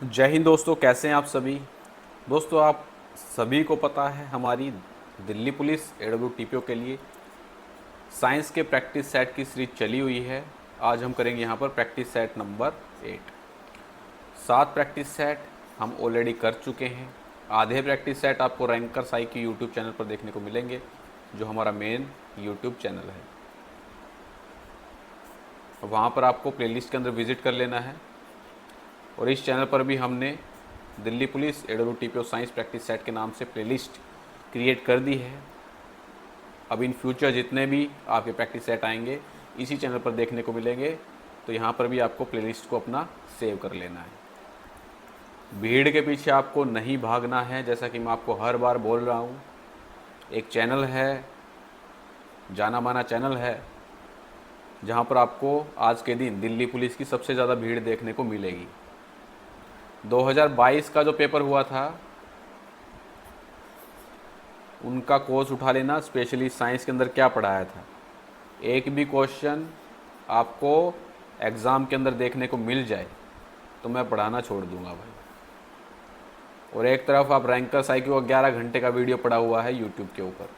जय हिंद दोस्तों, कैसे हैं आप सभी। दोस्तों, आप सभी को पता है हमारी दिल्ली पुलिस AWTPO के लिए साइंस के प्रैक्टिस सेट की सीरीज चली हुई है। आज हम करेंगे यहाँ पर practice set number 8। 7 practice set हम ऑलरेडी कर चुके हैं। आधे प्रैक्टिस सेट आपको रैंकर साई की यूट्यूब चैनल पर देखने को मिलेंगे, जो हमारा मेन यूट्यूब चैनल है। वहाँ पर आपको प्लेलिस्ट के अंदर विज़िट कर लेना है। और इस चैनल पर भी हमने Delhi police AWTPO science practice set के नाम से प्लेलिस्ट क्रिएट कर दी है। अब इन फ्यूचर जितने भी आपके प्रैक्टिस सेट आएंगे इसी चैनल पर देखने को मिलेंगे, तो यहाँ पर भी आपको प्लेलिस्ट को अपना सेव कर लेना है। भीड़ के पीछे आपको नहीं भागना है। जैसा कि मैं आपको हर बार बोल रहा हूँ, एक चैनल है, जाना माना चैनल है, जहाँ पर आपको आज के दिन दिल्ली पुलिस की सबसे ज़्यादा भीड़ देखने को मिलेगी। 2022 का जो पेपर हुआ था उनका कोर्स उठा लेना। स्पेशली साइंस के अंदर क्या पढ़ाया था, एक भी क्वेश्चन आपको एग्ज़ाम के अंदर देखने को मिल जाए तो मैं पढ़ाना छोड़ दूंगा भाई। और एक तरफ आप रैंकर साई की 11 घंटे का वीडियो पड़ा हुआ है यूट्यूब के ऊपर,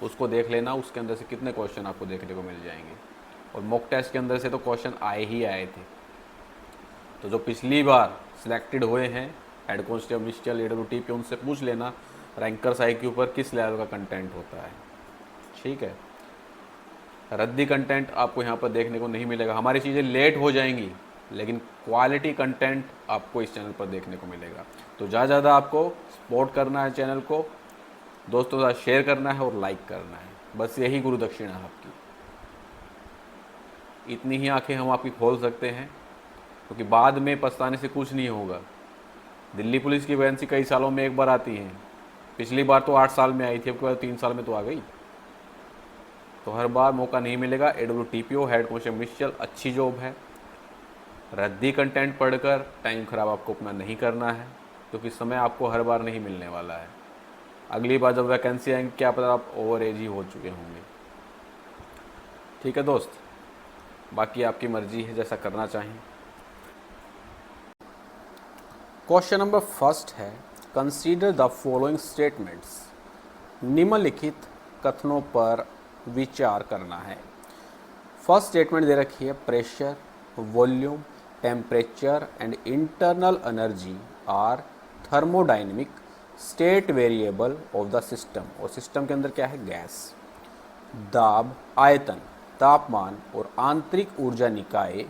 उसको देख लेना। उसके अंदर से कितने क्वेश्चन आपको देखने को मिल जाएंगे। और मॉक टेस्ट के अंदर से तो क्वेश्चन आए ही आए थे। तो जो पिछली बार सिलेक्टेड हुए हैं हेड कांस्टेबल AWTPO, उनसे पूछ लेना रैंकर साई के ऊपर किस लेवल का कंटेंट होता है। ठीक है, रद्दी कंटेंट आपको यहाँ पर देखने को नहीं मिलेगा। हमारी चीज़ें लेट हो जाएंगी लेकिन क्वालिटी कंटेंट आपको इस चैनल पर देखने को मिलेगा। तो ज़्यादा आपको सपोर्ट करना है, चैनल को दोस्तों के साथ शेयर करना है और लाइक करना है। बस यही गुरु दक्षिणा है आपकी। इतनी ही आंखें हम आपकी खोल सकते हैं, क्योंकि बाद में पछताने से कुछ नहीं होगा। दिल्ली पुलिस की वैकेंसी कई सालों में एक बार आती है। पिछली बार तो 8 साल में आई थी, अब की बार 3 साल में तो आ गई। तो हर बार मौका नहीं मिलेगा। AWTPO हेड कांस्टेबल अच्छी जॉब है। रद्दी कंटेंट पढ़कर टाइम ख़राब आपको अपना नहीं करना है, क्योंकि समय आपको हर बार नहीं मिलने वाला है। अगली बार जब वैकेंसी आएंगी क्या पता आप ओवर एज ही हो चुके होंगे। ठीक है दोस्त, बाकी आपकी मर्जी है, जैसा करना चाहें। क्वेश्चन नंबर फर्स्ट है, कंसीडर द फॉलोइंग स्टेटमेंट्स। निम्नलिखित कथनों पर विचार करना है। फर्स्ट स्टेटमेंट दे रखी है, pressure, volume, temperature and internal energy are thermodynamic state variable of the system. और सिस्टम के अंदर क्या है, गैस। दाब, आयतन, तापमान और आंतरिक ऊर्जा निकाय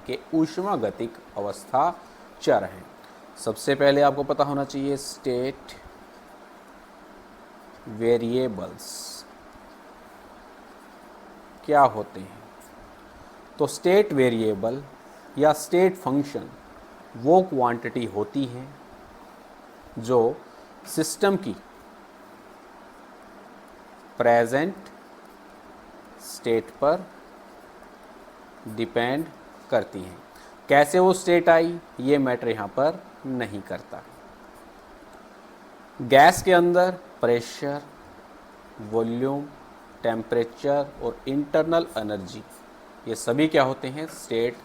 के ऊष्मागतिक अवस्था चर हैं। सबसे पहले आपको पता होना चाहिए स्टेट वेरिएबल्स क्या होते हैं। तो स्टेट वेरिएबल या स्टेट फंक्शन वो क्वांटिटी होती है जो सिस्टम की प्रेजेंट स्टेट पर डिपेंड करती हैं। कैसे वो स्टेट आई ये मैटर यहाँ पर नहीं करता। गैस के अंदर प्रेशर, वॉल्यूम, टेम्परेचर और इंटरनल एनर्जी ये सभी क्या होते हैं, स्टेट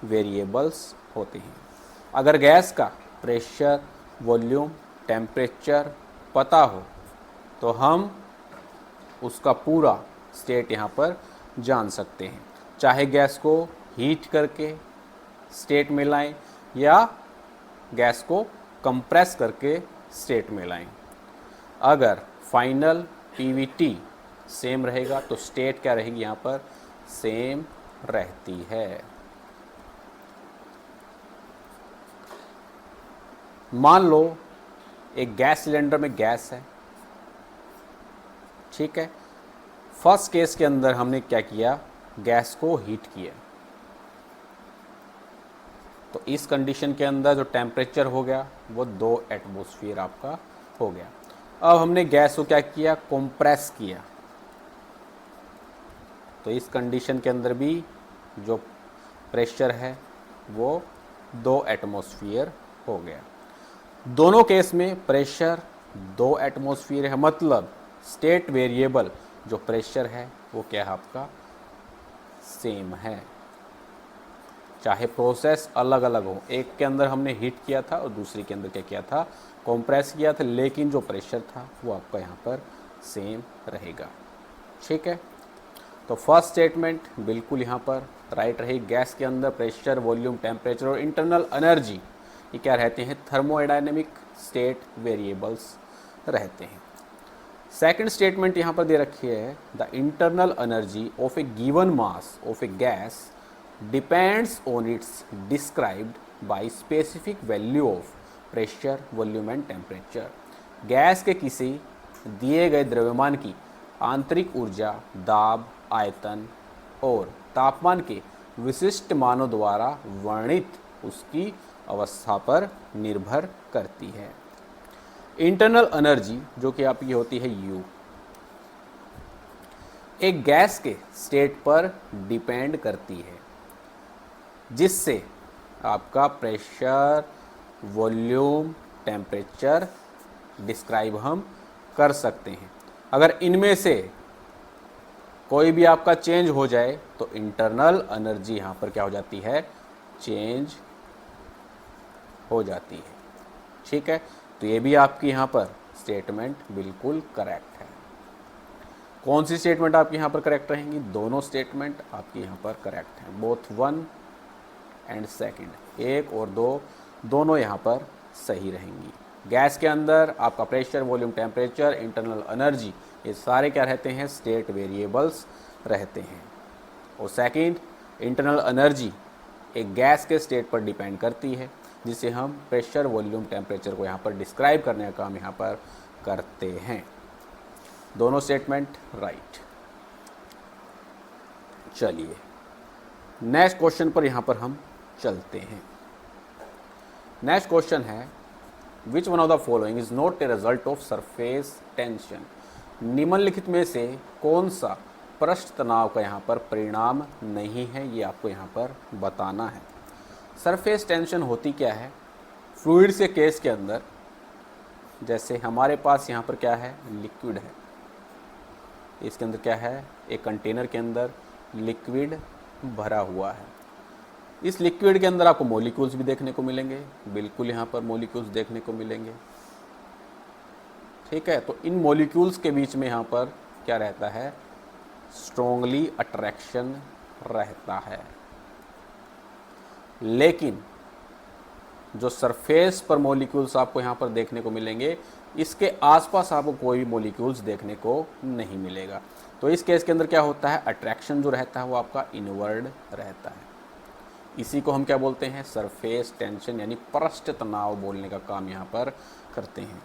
वेरिएबल्स होते हैं। अगर गैस का प्रेशर, वॉल्यूम, टेम्परेचर पता हो तो हम उसका पूरा स्टेट यहाँ पर जान सकते हैं। चाहे गैस को हीट करके स्टेट में लाएं या गैस को कंप्रेस करके स्टेट में लाएं। अगर फाइनल PVT सेम रहेगा तो स्टेट क्या रहेगी, यहाँ पर सेम रहती है। मान लो एक गैस सिलेंडर में गैस है, ठीक है। फर्स्ट केस के अंदर हमने क्या किया, गैस को हीट किया। तो इस कंडीशन के अंदर जो टेम्परेचर हो गया वो 2 एटमॉस्फेयर आपका हो गया। अब हमने गैस को क्या किया, कंप्रेस किया। तो इस कंडीशन के अंदर भी जो प्रेशर है वो 2 एटमॉस्फेयर हो गया। दोनों केस में प्रेशर 2 एटमॉस्फेयर है, मतलब स्टेट वेरिएबल जो प्रेशर है वो क्या है आपका, सेम है। चाहे प्रोसेस अलग अलग हो, एक के अंदर हमने हीट किया था और दूसरी के अंदर क्या किया था, कंप्रेस किया था, लेकिन जो प्रेशर था वो आपका यहाँ पर सेम रहेगा। ठीक है, तो फर्स्ट स्टेटमेंट बिल्कुल यहाँ पर राइट रही। गैस के अंदर प्रेशर, वॉल्यूम, टेम्परेचर और इंटरनल एनर्जी ये क्या रहते हैं, थर्मोडायनेमिक स्टेट वेरिएबल्स रहते हैं। सेकंड स्टेटमेंट यहाँ पर दे रखी है, the internal energy of A given mass of A gas depends on it's described by specific value of pressure, volume and temperature. Gas के किसी दिए गए द्रव्यमान की आंतरिक ऊर्जा, दाब, आयतन और तापमान के विशिष्ट मानों द्वारा वर्णित उसकी अवस्था पर निर्भर करती है। इंटरनल एनर्जी जो कि आपकी होती है U, एक गैस के स्टेट पर डिपेंड करती है, जिससे आपका प्रेशर, वॉल्यूम, टेम्परेचर डिस्क्राइब हम कर सकते हैं। अगर इनमें से कोई भी आपका चेंज हो जाए तो इंटरनल एनर्जी यहाँ पर क्या हो जाती है, चेंज हो जाती है। ठीक है, तो ये भी आपकी यहाँ पर स्टेटमेंट बिल्कुल करेक्ट है। कौन सी स्टेटमेंट आपकी यहाँ पर करेक्ट रहेंगी, दोनों स्टेटमेंट आपकी यहाँ पर करेक्ट हैं, बोथ 1 एंड सेकंड, 1 और 2 दोनों यहाँ पर सही रहेंगी। गैस के अंदर आपका pressure, volume, temperature, internal energy ये सारे क्या रहते हैं, स्टेट वेरिएबल्स रहते हैं। और सेकंड, इंटरनल एनर्जी एक गैस के स्टेट पर डिपेंड करती है, जिसे हम प्रेशर, वॉल्यूम, टेम्परेचर को यहाँ पर डिस्क्राइब करने का काम यहाँ पर करते हैं। दोनों स्टेटमेंट राइट। चलिए नेक्स्ट क्वेश्चन पर यहाँ पर हम चलते हैं। नेक्स्ट क्वेश्चन है, which one of the following is not a result of surface tension. निम्नलिखित में से कौन सा पृष्ठ तनाव का यहाँ पर परिणाम नहीं है, ये आपको यहाँ पर बताना है। सरफेस टेंशन होती क्या है, फ्लूइड्स के केस के अंदर जैसे हमारे पास यहाँ पर क्या है, लिक्विड है, इसके अंदर क्या है, एक कंटेनर के अंदर लिक्विड भरा हुआ है। इस लिक्विड के अंदर आपको मॉलिक्यूल्स भी देखने को मिलेंगे, बिल्कुल यहाँ पर मॉलिक्यूल्स देखने को मिलेंगे। ठीक है, तो इन मॉलिक्यूल्स के बीच में यहाँ पर क्या रहता है, स्ट्रॉन्गली अट्रैक्शन रहता है। लेकिन जो सरफेस पर मॉलिक्यूल्स आपको यहाँ पर देखने को मिलेंगे, इसके आसपास आपको कोई भी मॉलिक्यूल्स देखने को नहीं मिलेगा। तो इस केस के अंदर क्या होता है, अट्रैक्शन जो रहता है वो आपका इनवर्ड रहता है। इसी को हम क्या बोलते हैं, सरफेस टेंशन यानी पृष्ठ तनाव बोलने का काम यहाँ पर करते हैं।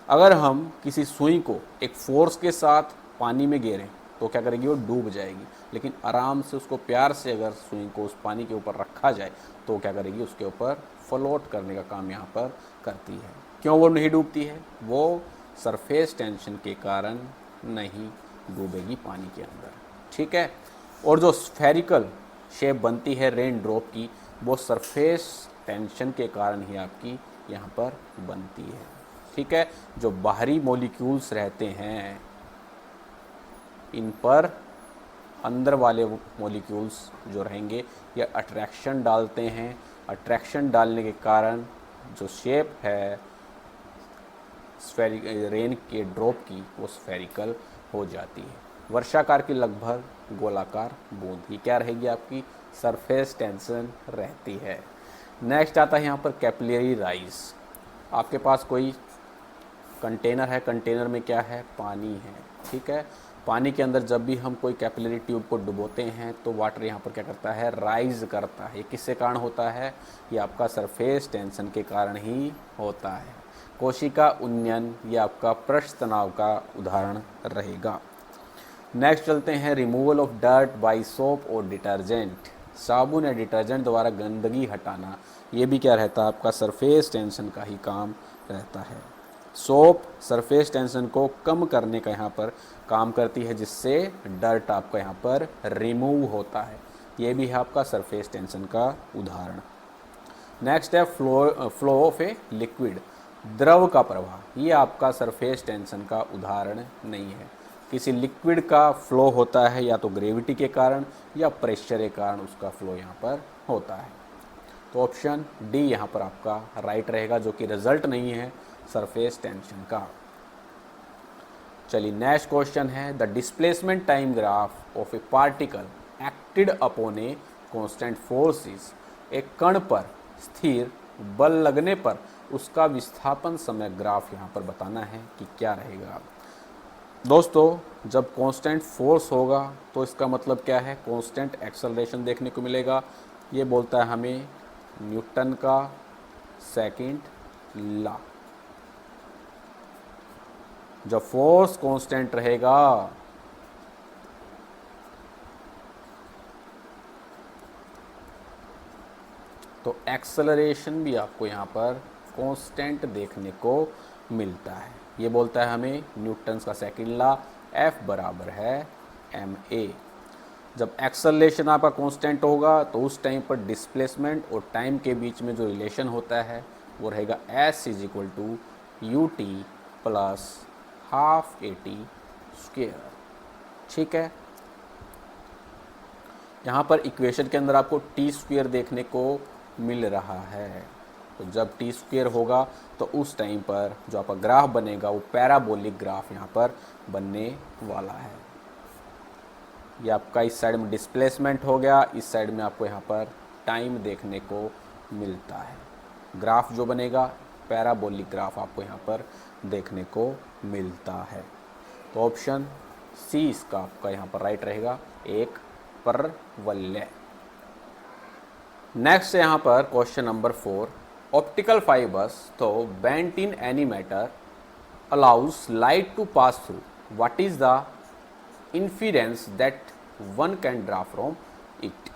अगर हम किसी सुई को एक फोर्स के साथ पानी में गिरें तो क्या करेगी, वो डूब जाएगी। लेकिन आराम से उसको प्यार से अगर सुई को उस पानी के ऊपर रखा जाए तो क्या करेगी, उसके ऊपर फ्लोट करने का काम यहाँ पर करती है। क्यों वो नहीं डूबती है, वो सरफेस टेंशन के कारण नहीं डूबेगी पानी के अंदर। ठीक है, और जो स्फेरिकल शेप बनती है रेन ड्रॉप की, वो सरफेस टेंशन के कारण ही आपकी यहाँ पर बनती है। ठीक है, जो बाहरी मॉलिक्यूल्स रहते हैं इन पर अंदर वाले मॉलिक्यूल्स जो रहेंगे ये अट्रैक्शन डालते हैं। अट्रैक्शन डालने के कारण जो शेप है रेन के ड्रॉप की वो स्फेरिकल हो जाती है। वर्षाकार की लगभग गोलाकार बूंद ही क्या रहेगी, आपकी सरफेस टेंशन रहती है। नेक्स्ट आता है यहाँ पर कैपिलरी राइज। आपके पास कोई कंटेनर है, कंटेनर में क्या है, पानी है। ठीक है, पानी के अंदर जब भी हम कोई कैपिलरी ट्यूब को डुबोते हैं तो वाटर यहाँ पर क्या करता है, राइज करता है। ये किसके कारण होता है, ये आपका सरफेस टेंशन के कारण ही होता है। कोशिका उन्नयन ये आपका पृष्ठ तनाव का उदाहरण रहेगा। नेक्स्ट चलते हैं, removal of dirt by soap और डिटर्जेंट। साबुन या डिटर्जेंट द्वारा गंदगी हटाना, ये भी क्या रहता है, आपका सरफेस टेंशन का ही काम रहता है। सोप सरफेस टेंशन को कम करने का यहाँ पर काम करती है, जिससे डर्ट आपका यहाँ पर रिमूव होता है। ये भी है आपका सरफेस टेंशन का उदाहरण। नेक्स्ट है फ्लो ऑफ ए लिक्विड, द्रव का प्रवाह। ये आपका सरफेस टेंशन का उदाहरण नहीं है। किसी लिक्विड का फ्लो होता है या तो ग्रेविटी के कारण या प्रेशर के कारण उसका फ्लो यहाँ पर होता है। तो ऑप्शन डी यहाँ पर आपका राइट रहेगा, जो कि रिजल्ट नहीं है सरफेस टेंशन का। चलिए नेक्स्ट क्वेश्चन है, the displacement time graph of A particle acted upon a constant force is. एक कण पर स्थिर बल लगने पर उसका विस्थापन समय ग्राफ यहाँ पर बताना है कि क्या रहेगा। दोस्तों जब कांस्टेंट फोर्स होगा तो इसका मतलब क्या है, कांस्टेंट एक्सेलरेशन देखने को मिलेगा। ये बोलता है हमें न्यूटन का सेकंड लॉ। जब फोर्स कांस्टेंट रहेगा तो एक्सेलरेशन भी आपको यहाँ पर कांस्टेंट देखने को मिलता है। ये बोलता है हमें न्यूटन का सेकंड लॉ, F बराबर है ma। जब एक्सेलरेशन आपका कांस्टेंट होगा तो उस टाइम पर डिस्प्लेसमेंट और टाइम के बीच में जो रिलेशन होता है वो रहेगा S is equal to ut plus half at square. ठीक है, यहाँ पर इक्वेशन के अंदर आपको टी स्क्वेयर देखने को मिल रहा है। तो जब टी स्क्वेयर होगा तो उस टाइम पर जो आपका ग्राफ बनेगा वो पैराबोलिक ग्राफ यहाँ पर बनने वाला है। ये आपका इस साइड में डिस्प्लेसमेंट हो गया, इस साइड में आपको यहाँ पर टाइम देखने को मिलता है। ग्राफ जो बनेगा पैराबोलिक ग्राफ आपको यहाँ पर देखने को मिलता है। तो ऑप्शन सी इसका आपका यहाँ पर राइट रहेगा, एक परवलय। नेक्स्ट है यहाँ पर question number 4, optical fibres though bent in any matter allows light to pass through, what is the inference that one can draw from it.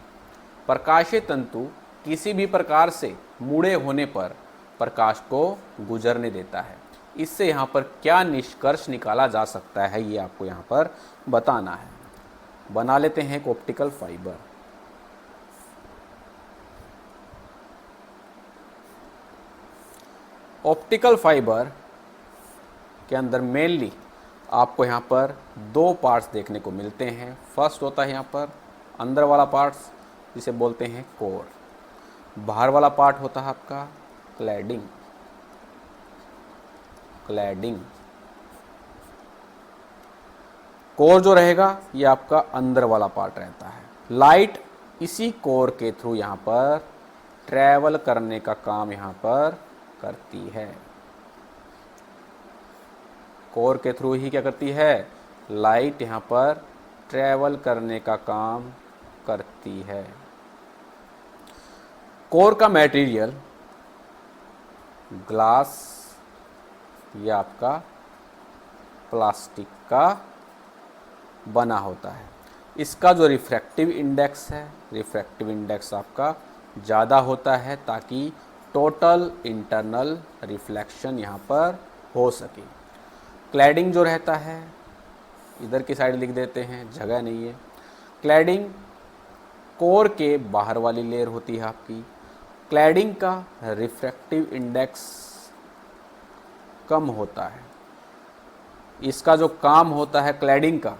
प्रकाशीय तंतु किसी भी प्रकार से मुड़े होने पर प्रकाश को गुजरने देता है। इससे यहाँ पर क्या निष्कर्ष निकाला जा सकता है, ये आपको यहाँ पर बताना है। बना लेते हैं एक ऑप्टिकल फाइबर। ऑप्टिकल फाइबर के अंदर मेनली आपको यहाँ पर दो पार्ट्स देखने को मिलते हैं। फर्स्ट होता है यहाँ पर अंदर वाला पार्ट्स जिसे बोलते हैं कोर, बाहर वाला पार्ट होता है आपका क्लैडिंग। कोर जो रहेगा ये आपका अंदर वाला पार्ट रहता है। लाइट इसी कोर के थ्रू यहाँ पर ट्रैवल करने का काम यहाँ पर करती है। कोर के थ्रू ही क्या करती है, लाइट यहाँ पर ट्रैवल करने का काम करती है। कोर का मटेरियल ग्लास या आपका प्लास्टिक का बना होता है। इसका जो रिफ्रैक्टिव इंडेक्स है, रिफ्रैक्टिव इंडेक्स आपका ज़्यादा होता है ताकि टोटल इंटरनल रिफ्लेक्शन यहाँ पर हो सके। क्लैडिंग जो रहता है, इधर की साइड लिख देते हैं, जगह नहीं है। क्लैडिंग कोर के बाहर वाली लेयर होती है आपकी। क्लैडिंग का रिफ्रैक्टिव इंडेक्स कम होता है। इसका जो काम होता है क्लैडिंग का,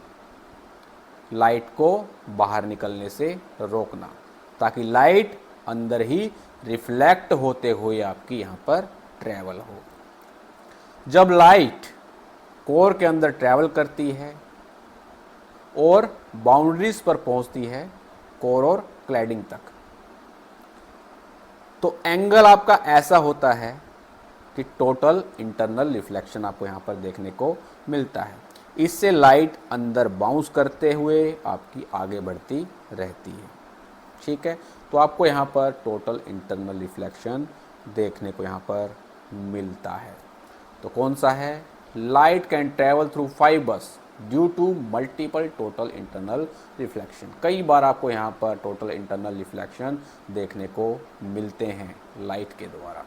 लाइट को बाहर निकलने से रोकना, ताकि लाइट अंदर ही रिफ्लेक्ट होते हुए आपकी यहाँ पर ट्रैवल हो। जब लाइट कोर के अंदर ट्रैवल करती है और बाउंड्रीज पर पहुँचती है कोर और क्लैडिंग तक, तो एंगल आपका ऐसा होता है कि टोटल इंटरनल रिफ्लेक्शन आपको यहाँ पर देखने को मिलता है। इससे लाइट अंदर बाउंस करते हुए आपकी आगे बढ़ती रहती है। ठीक है, तो आपको यहाँ पर टोटल इंटरनल रिफ्लेक्शन देखने को यहाँ पर मिलता है। तो कौन सा है, light can travel through fibres due to multiple total internal reflection. कई बार आपको यहाँ पर टोटल इंटरनल रिफ्लेक्शन देखने को मिलते हैं लाइट के द्वारा।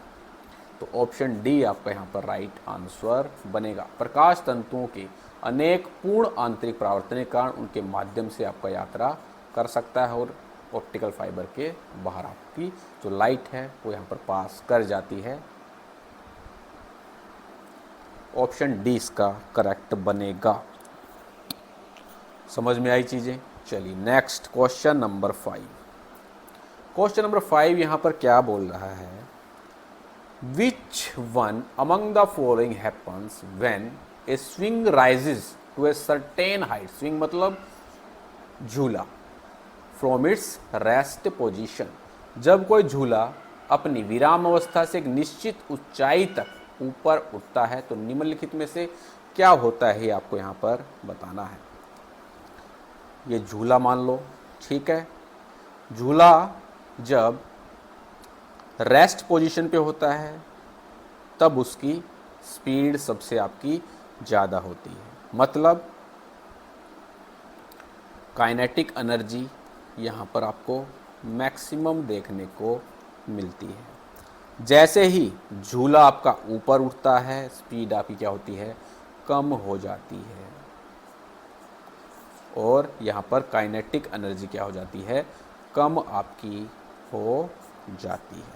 तो ऑप्शन डी आपका यहाँ पर राइट आंसर बनेगा। प्रकाश तंतुओं के अनेक पूर्ण आंतरिक परावर्तन के कारण उनके माध्यम से आपका यात्रा कर सकता है और ऑप्टिकल फाइबर के बाहर आपकी जो लाइट है वो यहाँ पर पास कर जाती है। ऑप्शन डी इसका करेक्ट बनेगा। समझ में आई चीज़ें। चलिए next question number 5, question number 5 यहाँ पर क्या बोल रहा है, which one among the following happens when a swing rises to a certain height, swing मतलब झूला, फ्रॉम इट्स रेस्ट पोजीशन, जब कोई झूला अपनी विराम अवस्था से एक निश्चित ऊंचाई तक ऊपर उठता है तो निम्नलिखित में से क्या होता है, आपको यहाँ पर बताना है। ये झूला मान लो, ठीक है। झूला जब रेस्ट पोजीशन पे होता है तब उसकी स्पीड सबसे आपकी ज़्यादा होती है, मतलब काइनेटिक एनर्जी यहाँ पर आपको मैक्सिमम देखने को मिलती है। जैसे ही झूला आपका ऊपर उठता है स्पीड आपकी क्या होती है, कम हो जाती है, और यहाँ पर काइनेटिक एनर्जी क्या हो जाती है, कम आपकी हो जाती है।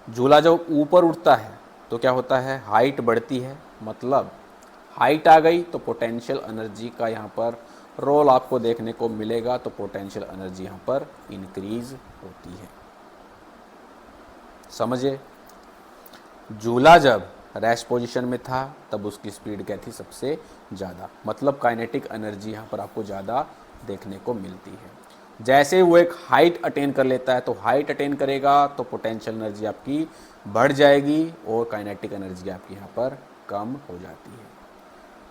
झूला जब ऊपर उठता है तो क्या होता है, हाइट बढ़ती है, मतलब हाइट आ गई तो पोटेंशियल एनर्जी का यहाँ पर रोल आपको देखने को मिलेगा, तो पोटेंशियल एनर्जी यहाँ पर इंक्रीज होती है। समझे, झूला जब रेस्ट पोजीशन में था तब उसकी स्पीड क्या थी, सबसे ज़्यादा, मतलब काइनेटिक एनर्जी यहाँ पर आपको ज़्यादा देखने को मिलती है। जैसे वो एक हाइट अटेन कर लेता है तो हाइट अटेन करेगा तो पोटेंशियल एनर्जी आपकी बढ़ जाएगी और काइनेटिक एनर्जी आपकी यहाँ पर कम हो जाती है।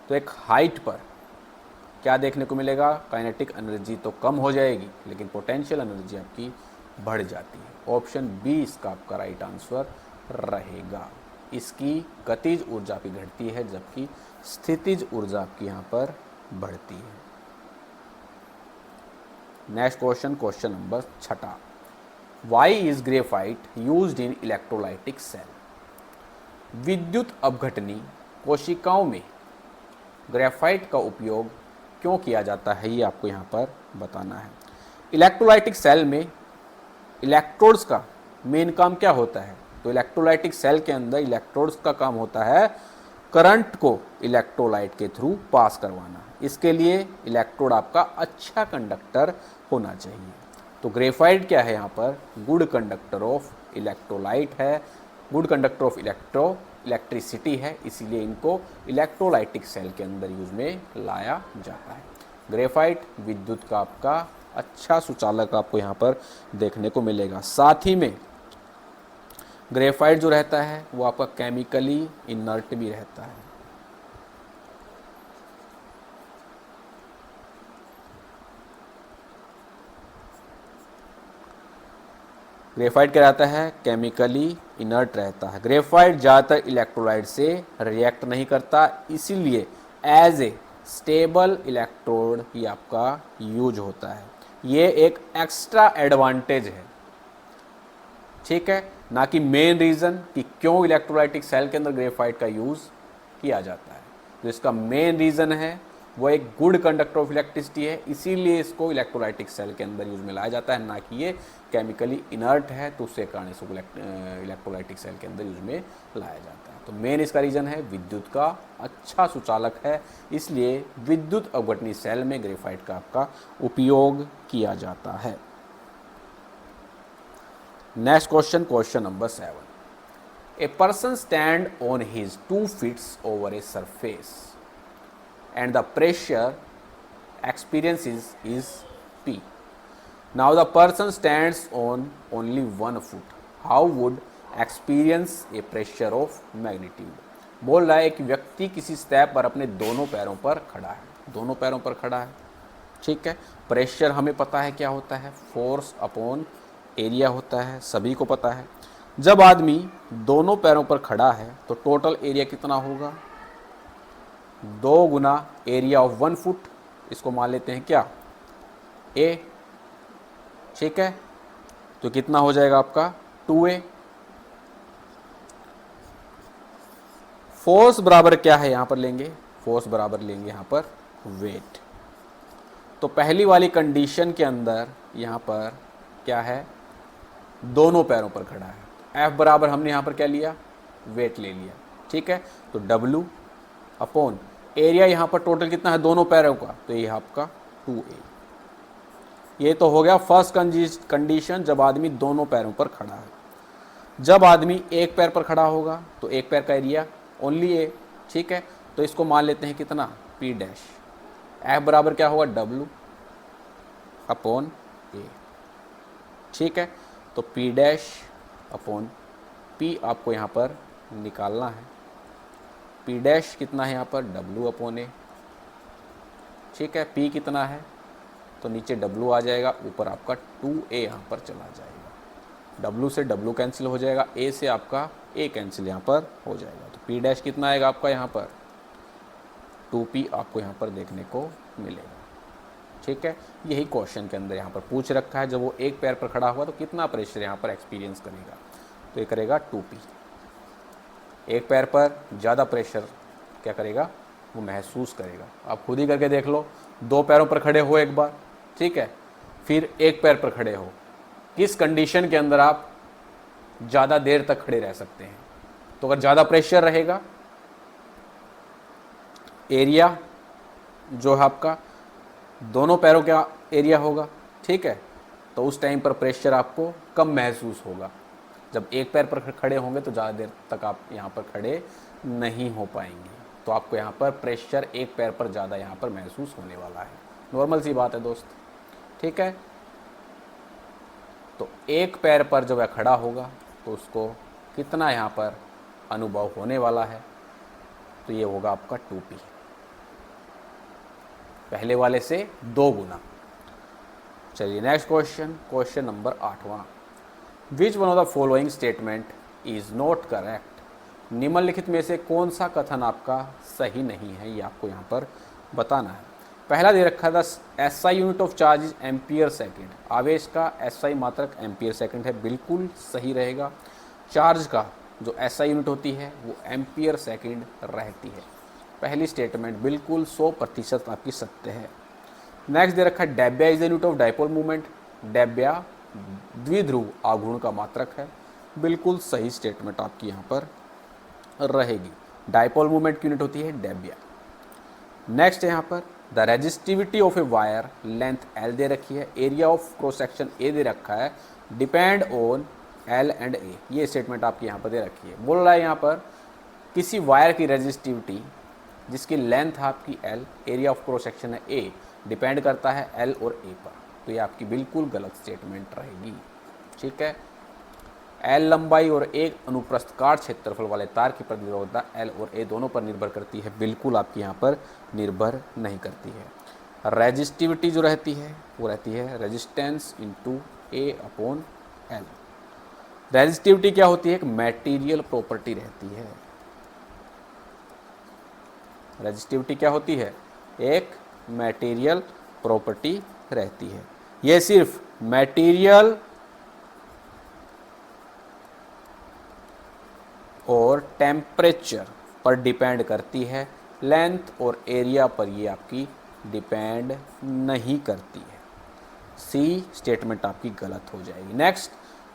तो एक हाइट पर क्या देखने को मिलेगा, काइनेटिक एनर्जी तो कम हो जाएगी लेकिन पोटेंशियल एनर्जी आपकी बढ़ जाती है। ऑप्शन बी इसका आपका राइट आंसर रहेगा। इसकी गतिज ऊर्जा आपकी घटती है जबकि स्थितिज ऊर्जा आपकी यहाँ पर बढ़ती है। Next question, question number 6, why is graphite used in electrolytic cell. विद्युत अपघटनी कोशिकाओं में ग्रेफाइट का उपयोग क्यों किया जाता है, ये आपको यहाँ पर बताना है। इलेक्ट्रोलाइटिक सेल में इलेक्ट्रोड्स का मेन काम क्या होता है, तो इलेक्ट्रोलाइटिक सेल के अंदर इलेक्ट्रोड्स का काम होता है करंट को इलेक्ट्रोलाइट के थ्रू पास करवाना। इसके लिए इलेक्ट्रोड आपका अच्छा कंडक्टर होना चाहिए। तो ग्रेफाइट क्या है यहाँ पर, गुड कंडक्टर ऑफ इलेक्ट्रोलाइट है, गुड कंडक्टर ऑफ इलेक्ट्रिसिटी है, इसीलिए इनको इलेक्ट्रोलाइटिक सेल के अंदर यूज में लाया जाता है। ग्रेफाइट विद्युत का आपका अच्छा सुचालक आपको यहाँ पर देखने को मिलेगा। साथ ही में ग्रेफाइट जो रहता है वो आपका केमिकली इनर्ट भी रहता है। ग्रेफाइट क्या रहता है, केमिकली इनर्ट रहता है। ग्रेफाइट ज़्यादातर इलेक्ट्रोलाइट से रिएक्ट नहीं करता, इसीलिए एज ए स्टेबल इलेक्ट्रोड ही आपका यूज होता है। ये एक एक्स्ट्रा एडवांटेज है, ठीक है, ना कि मेन रीज़न कि क्यों इलेक्ट्रोलाइटिक सेल के अंदर ग्रेफाइट का यूज़ किया जाता है। तो इसका मेन रीज़न है वो एक गुड कंडक्टर ऑफ इलेक्ट्रिसिटी है, इसीलिए इसको इलेक्ट्रोलाइटिक सेल के अंदर यूज में लाया जाता है, ना कि ये केमिकली इनर्ट है तो उसके कारण इसको इलेक्ट्रोलाइटिक सेल के अंदर यूज में लाया जाता है। तो मेन इसका रीज़न है विद्युत का अच्छा सुचालक है, इसलिए विद्युत अपघटनी सेल में ग्रेफाइट का आपका उपयोग किया जाता है। Next question, question number 7, a person stand on his 2 feet over a surface and the pressure experiences is P. Now the person stands on only 1 foot. How would experience a pressure of magnitude? बोल रहा है कि व्यक्ति किसी step पर अपने दोनों पैरों पर खड़ा है, दोनों पैरों पर खड़ा है, ठीक है। प्रेशर हमें पता है क्या होता है, फोर्स अपॉन एरिया होता है, सभी को पता है। जब आदमी दोनों पैरों पर खड़ा है तो टोटल एरिया कितना होगा, 2 गुना एरिया ऑफ 1 फुट, इसको मान लेते हैं क्या, A, ठीक है। तो कितना हो जाएगा आपका 2A। फोर्स बराबर क्या है यहाँ पर लेंगे, फोर्स बराबर लेंगे यहाँ पर वेट। तो पहली वाली कंडीशन के अंदर यहाँ पर क्या है, दोनों पैरों पर खड़ा है, F बराबर हमने यहाँ पर क्या लिया, वेट ले लिया, ठीक है। तो W अपॉन एरिया यहाँ पर टोटल कितना है दोनों पैरों का, तो ये आपका 2A। ये तो हो गया फर्स्ट कंडीशन, जब आदमी दोनों पैरों पर खड़ा है। जब आदमी एक पैर पर खड़ा होगा तो एक पैर का एरिया ओनली ए, ठीक है। तो इसको मान लेते हैं कितना, पी डैश। एफ बराबर क्या होगा, डब्लू अपॉन ए, ठीक है। तो पी डैश अपॉन पी आपको यहाँ पर निकालना है। पी डैश कितना है यहाँ पर, डब्लू अपॉन ए, ठीक है। पी कितना है, तो नीचे डब्लू आ जाएगा, ऊपर आपका 2a यहाँ पर चला जाएगा। डब्लू से डब्लू कैंसिल हो जाएगा, ए से आपका ए कैंसिल यहाँ पर हो जाएगा। तो पी डैश कितना आएगा आपका यहाँ पर, 2p आपको यहाँ पर देखने को मिलेगा, ठीक है। यही क्वेश्चन के अंदर यहाँ पर पूछ रखा है, जब वो एक पैर पर खड़ा हुआ तो कितना प्रेशर यहाँ पर एक्सपीरियंस करेगा, तो ये करेगा 2p। एक पैर पर ज़्यादा प्रेशर क्या करेगा, वो महसूस करेगा। आप खुद ही करके देख लो, दो पैरों पर खड़े हो एक बार, ठीक है, फिर एक पैर पर खड़े हो, किस कंडीशन के अंदर आप ज़्यादा देर तक खड़े रह सकते हैं। तो अगर ज़्यादा प्रेशर रहेगा, एरिया जो है आपका दोनों पैरों का एरिया होगा, ठीक है, तो उस टाइम पर प्रेशर आपको कम महसूस होगा। जब एक पैर पर खड़े होंगे तो ज़्यादा देर तक आप यहाँ पर खड़े नहीं हो पाएंगे, तो आपको यहाँ पर प्रेशर एक पैर पर ज़्यादा यहाँ पर महसूस होने वाला है। नॉर्मल सी बात है दोस्त, ठीक है। तो एक पैर पर जब वह खड़ा होगा तो उसको कितना यहाँ पर अनुभव होने वाला है, तो ये होगा आपका 2p, पहले वाले से 2 गुना। चलिए नेक्स्ट क्वेश्चन, क्वेश्चन नंबर 8वां। Which one of the following statement is not correct. निम्नलिखित में से कौन सा कथन आपका सही नहीं है, ये आपको यहाँ पर बताना है। पहला दे रखा था SI unit of charge is ampere second. आवेश का SI मात्रक एम्पियर सेकेंड है, बिल्कुल सही रहेगा। चार्ज का जो SI यूनिट होती है वो एम्पियर सेकेंड रहती है। पहली स्टेटमेंट बिल्कुल 100% आपकी सत्य है। नेक्स्ट दे रखा है debye is the unit of dipole movement. Debye द्विध्रुव आघूर्ण का मात्रक है, बिल्कुल सही स्टेटमेंट आपकी यहाँ पर रहेगी। डाइपोल मूवमेंट की यूनिट होती है डेब्या। नेक्स्ट है यहाँ पर the resistivity of a wire, length L दे रखी है, area of cross section A दे रखा है, depend on L and A। ये स्टेटमेंट आपकी यहाँ पर दे रखी है। बोल रहा है यहाँ पर किसी वायर की रेजिस्टिविटी जिसकी लेंथ आपकी L, area of cross section है A, डिपेंड करता है L और A पर, तो ये आपकी बिल्कुल गलत स्टेटमेंट रहेगी, ठीक है। L लंबाई और एक अनुप्रस्थ काट क्षेत्रफल वाले तार की प्रतिरोधकता L और A दोनों पर निर्भर करती है, बिल्कुल आपकी यहाँ पर निर्भर नहीं करती है। रेजिस्टिविटी जो रहती है वो रहती है resistance into A upon L। Resistivity क्या होती है, एक मैटीरियल प्रॉपर्टी रहती है। रेजिस्टिविटी क्या होती है, एक मैटीरियल प्रॉपर्टी रहती है। यह सिर्फ मैटीरियल और टेम्परेचर पर डिपेंड करती है, लेंथ और एरिया पर ये आपकी डिपेंड नहीं करती है। सी स्टेटमेंट आपकी गलत हो जाएगी। Next,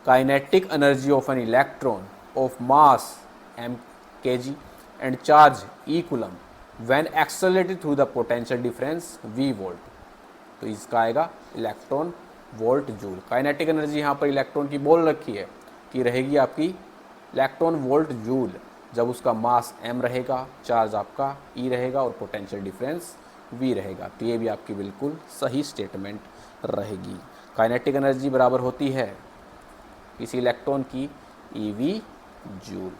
kinetic energy of an electron of mass m kg and charge e coulomb when accelerated through the potential difference v volt. तो इसका आएगा electron volt joule. Kinetic energy यहाँ पर इलेक्ट्रॉन की बोल रखी है कि रहेगी आपकी इलेक्ट्रॉन वोल्ट जूल, जब उसका मास m रहेगा, चार्ज आपका e रहेगा और पोटेंशियल डिफरेंस v रहेगा। तो ये भी आपकी बिल्कुल सही स्टेटमेंट रहेगी। काइनेटिक एनर्जी बराबर होती है किसी इलेक्ट्रॉन की ev जूल।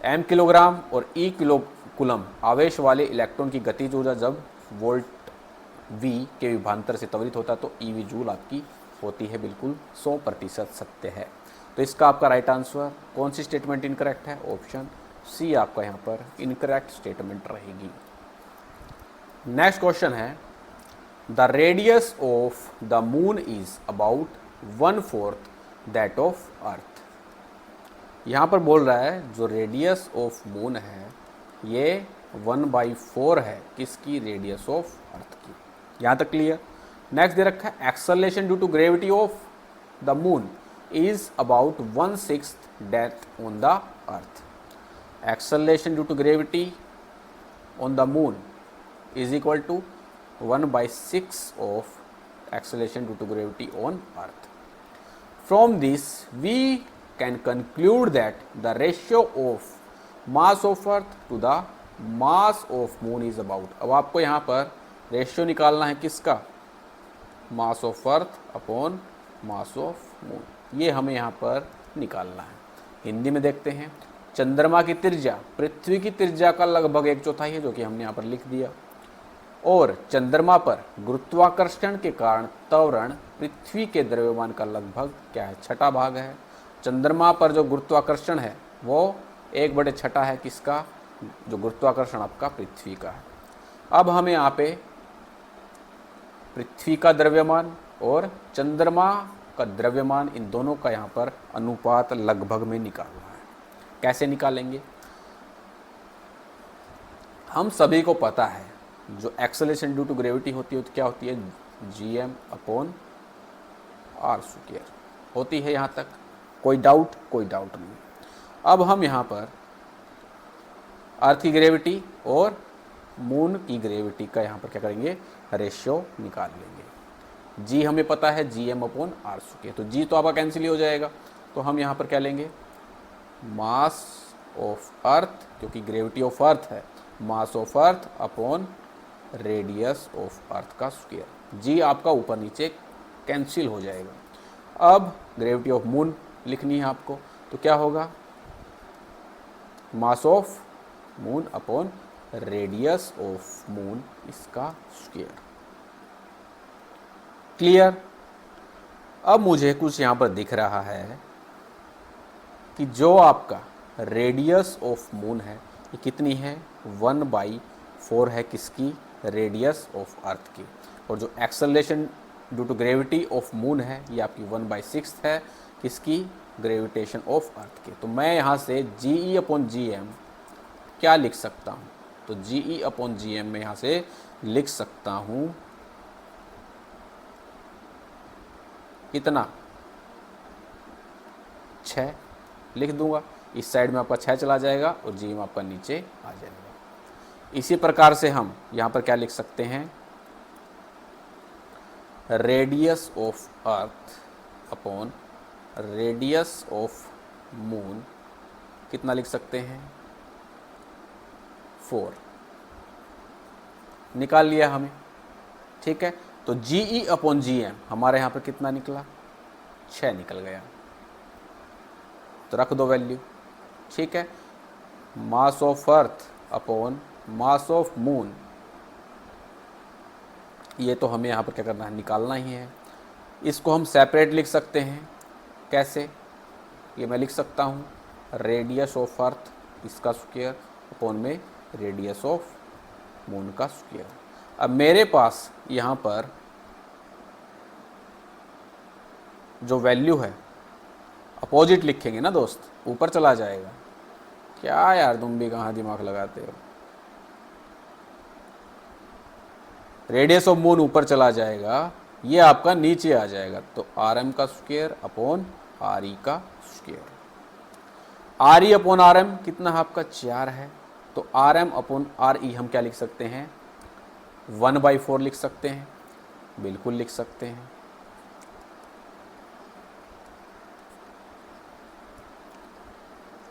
m किलोग्राम और e किलो कूलम आवेश वाले इलेक्ट्रॉन की गतिज ऊर्जा जब वोल्ट v के विभांतर से त्वरित होता है तो ev जूल आपकी होती है, बिल्कुल 100% सत्य है। तो इसका आपका राइट आंसर कौन सी स्टेटमेंट इनकरेक्ट है, ऑप्शन सी आपका यहाँ पर इनकरेक्ट स्टेटमेंट रहेगी। नेक्स्ट क्वेश्चन है the radius of the moon is about 1/4 that of earth. यहाँ पर बोल रहा है जो रेडियस ऑफ मून है ये 1/4 है किसकी, रेडियस ऑफ अर्थ की। यहाँ तक क्लियर। नेक्स्ट दे रखा है acceleration due to gravity of the moon is about 1/6 that on the earth. Acceleration due to gravity on the moon is equal to 1/6 of acceleration due to gravity on earth. From this we can conclude that the ratio of mass of earth to the mass of moon is about. अब आपको यहाँ पर ratio निकालना है किसका, mass of earth upon mass of moon, ये हमें यहाँ पर निकालना है। हिंदी में देखते हैं, चंद्रमा की त्रिज्या पृथ्वी की त्रिज्या का लगभग 1/4 है, जो कि हमने यहाँ पर लिख दिया, और चंद्रमा पर गुरुत्वाकर्षण के कारण त्वरण पृथ्वी के द्रव्यमान का लगभग क्या है, 1/6 भाग है। चंद्रमा पर जो गुरुत्वाकर्षण है वो 1/6 है किसका, जो गुरुत्वाकर्षण आपका पृथ्वी का है। अब हमें यहाँ पे पृथ्वी का द्रव्यमान और चंद्रमा का द्रव्यमान, इन दोनों का यहाँ पर अनुपात लगभग में निकालना है। कैसे निकालेंगे, हम सभी को पता है जो एक्सेलरेशन ड्यू टू ग्रेविटी होती है तो क्या होती है, gm अपॉन r स्क्वायर होती है। यहाँ तक कोई डाउट नहीं। अब हम यहाँ पर अर्थ की ग्रेविटी और मून की ग्रेविटी का यहाँ पर क्या करेंगे, रेशियो निकाल लेंगे। g हमें पता है gm अपॉन r स्क्वायर, तो g तो आपका कैंसिल ही हो जाएगा, तो हम यहाँ पर क्या लेंगे, मास ऑफ अर्थ, क्योंकि ग्रेविटी ऑफ अर्थ है, mass of earth upon radius of earth का स्क्वायर। जी आपका ऊपर नीचे कैंसिल हो जाएगा। अब ग्रेविटी ऑफ मून लिखनी है आपको, तो क्या होगा, mass of moon upon radius of moon इसका स्क्वायर। क्लियर। अब मुझे कुछ यहाँ पर दिख रहा है कि जो आपका रेडियस ऑफ मून है ये कितनी है, 1/4 है किसकी, रेडियस ऑफ अर्थ की, और जो acceleration due to gravity of moon है ये आपकी 1/6 है किसकी, ग्रेविटेशन ऑफ अर्थ की। तो मैं यहाँ से GE अपॉन GM क्या लिख सकता हूँ, तो GE अपॉन GM में यहाँ से लिख सकता हूँ कितना, 6 लिख दूंगा। इस साइड में आपका 6 चला जाएगा और GM आपका नीचे आ जाएगा। इसी प्रकार से हम यहाँ पर क्या लिख सकते हैं, radius of earth upon radius of moon कितना लिख सकते हैं, 4 निकाल लिया हमें। ठीक है, तो GE अपॉन GM हमारे यहाँ पर कितना निकला, 6 निकल गया, तो रख दो वैल्यू। ठीक है, mass of earth upon mass of moon, ये तो हमें यहाँ पर क्या करना है, निकालना ही है। इसको हम सेपरेट लिख सकते हैं, कैसे, ये मैं लिख सकता हूँ रेडियस ऑफ अर्थ इसका स्क्वायर अपॉन में रेडियस ऑफ मून का स्क्वायर। अब मेरे पास यहाँ पर जो वैल्यू है अपोजिट लिखेंगे ना दोस्त, ऊपर चला जाएगा। क्या यार तुम भी कहाँ दिमाग लगाते हो, रेडियस ऑफ मून ऊपर चला जाएगा, ये आपका नीचे आ जाएगा, तो RM का स्क्वायर अपॉन RE का स्क्वायर। RE अपॉन RM कितना है आपका, 4 है, तो RM अपॉन RE हम क्या लिख सकते हैं, 1/4 लिख सकते हैं, बिल्कुल लिख सकते हैं।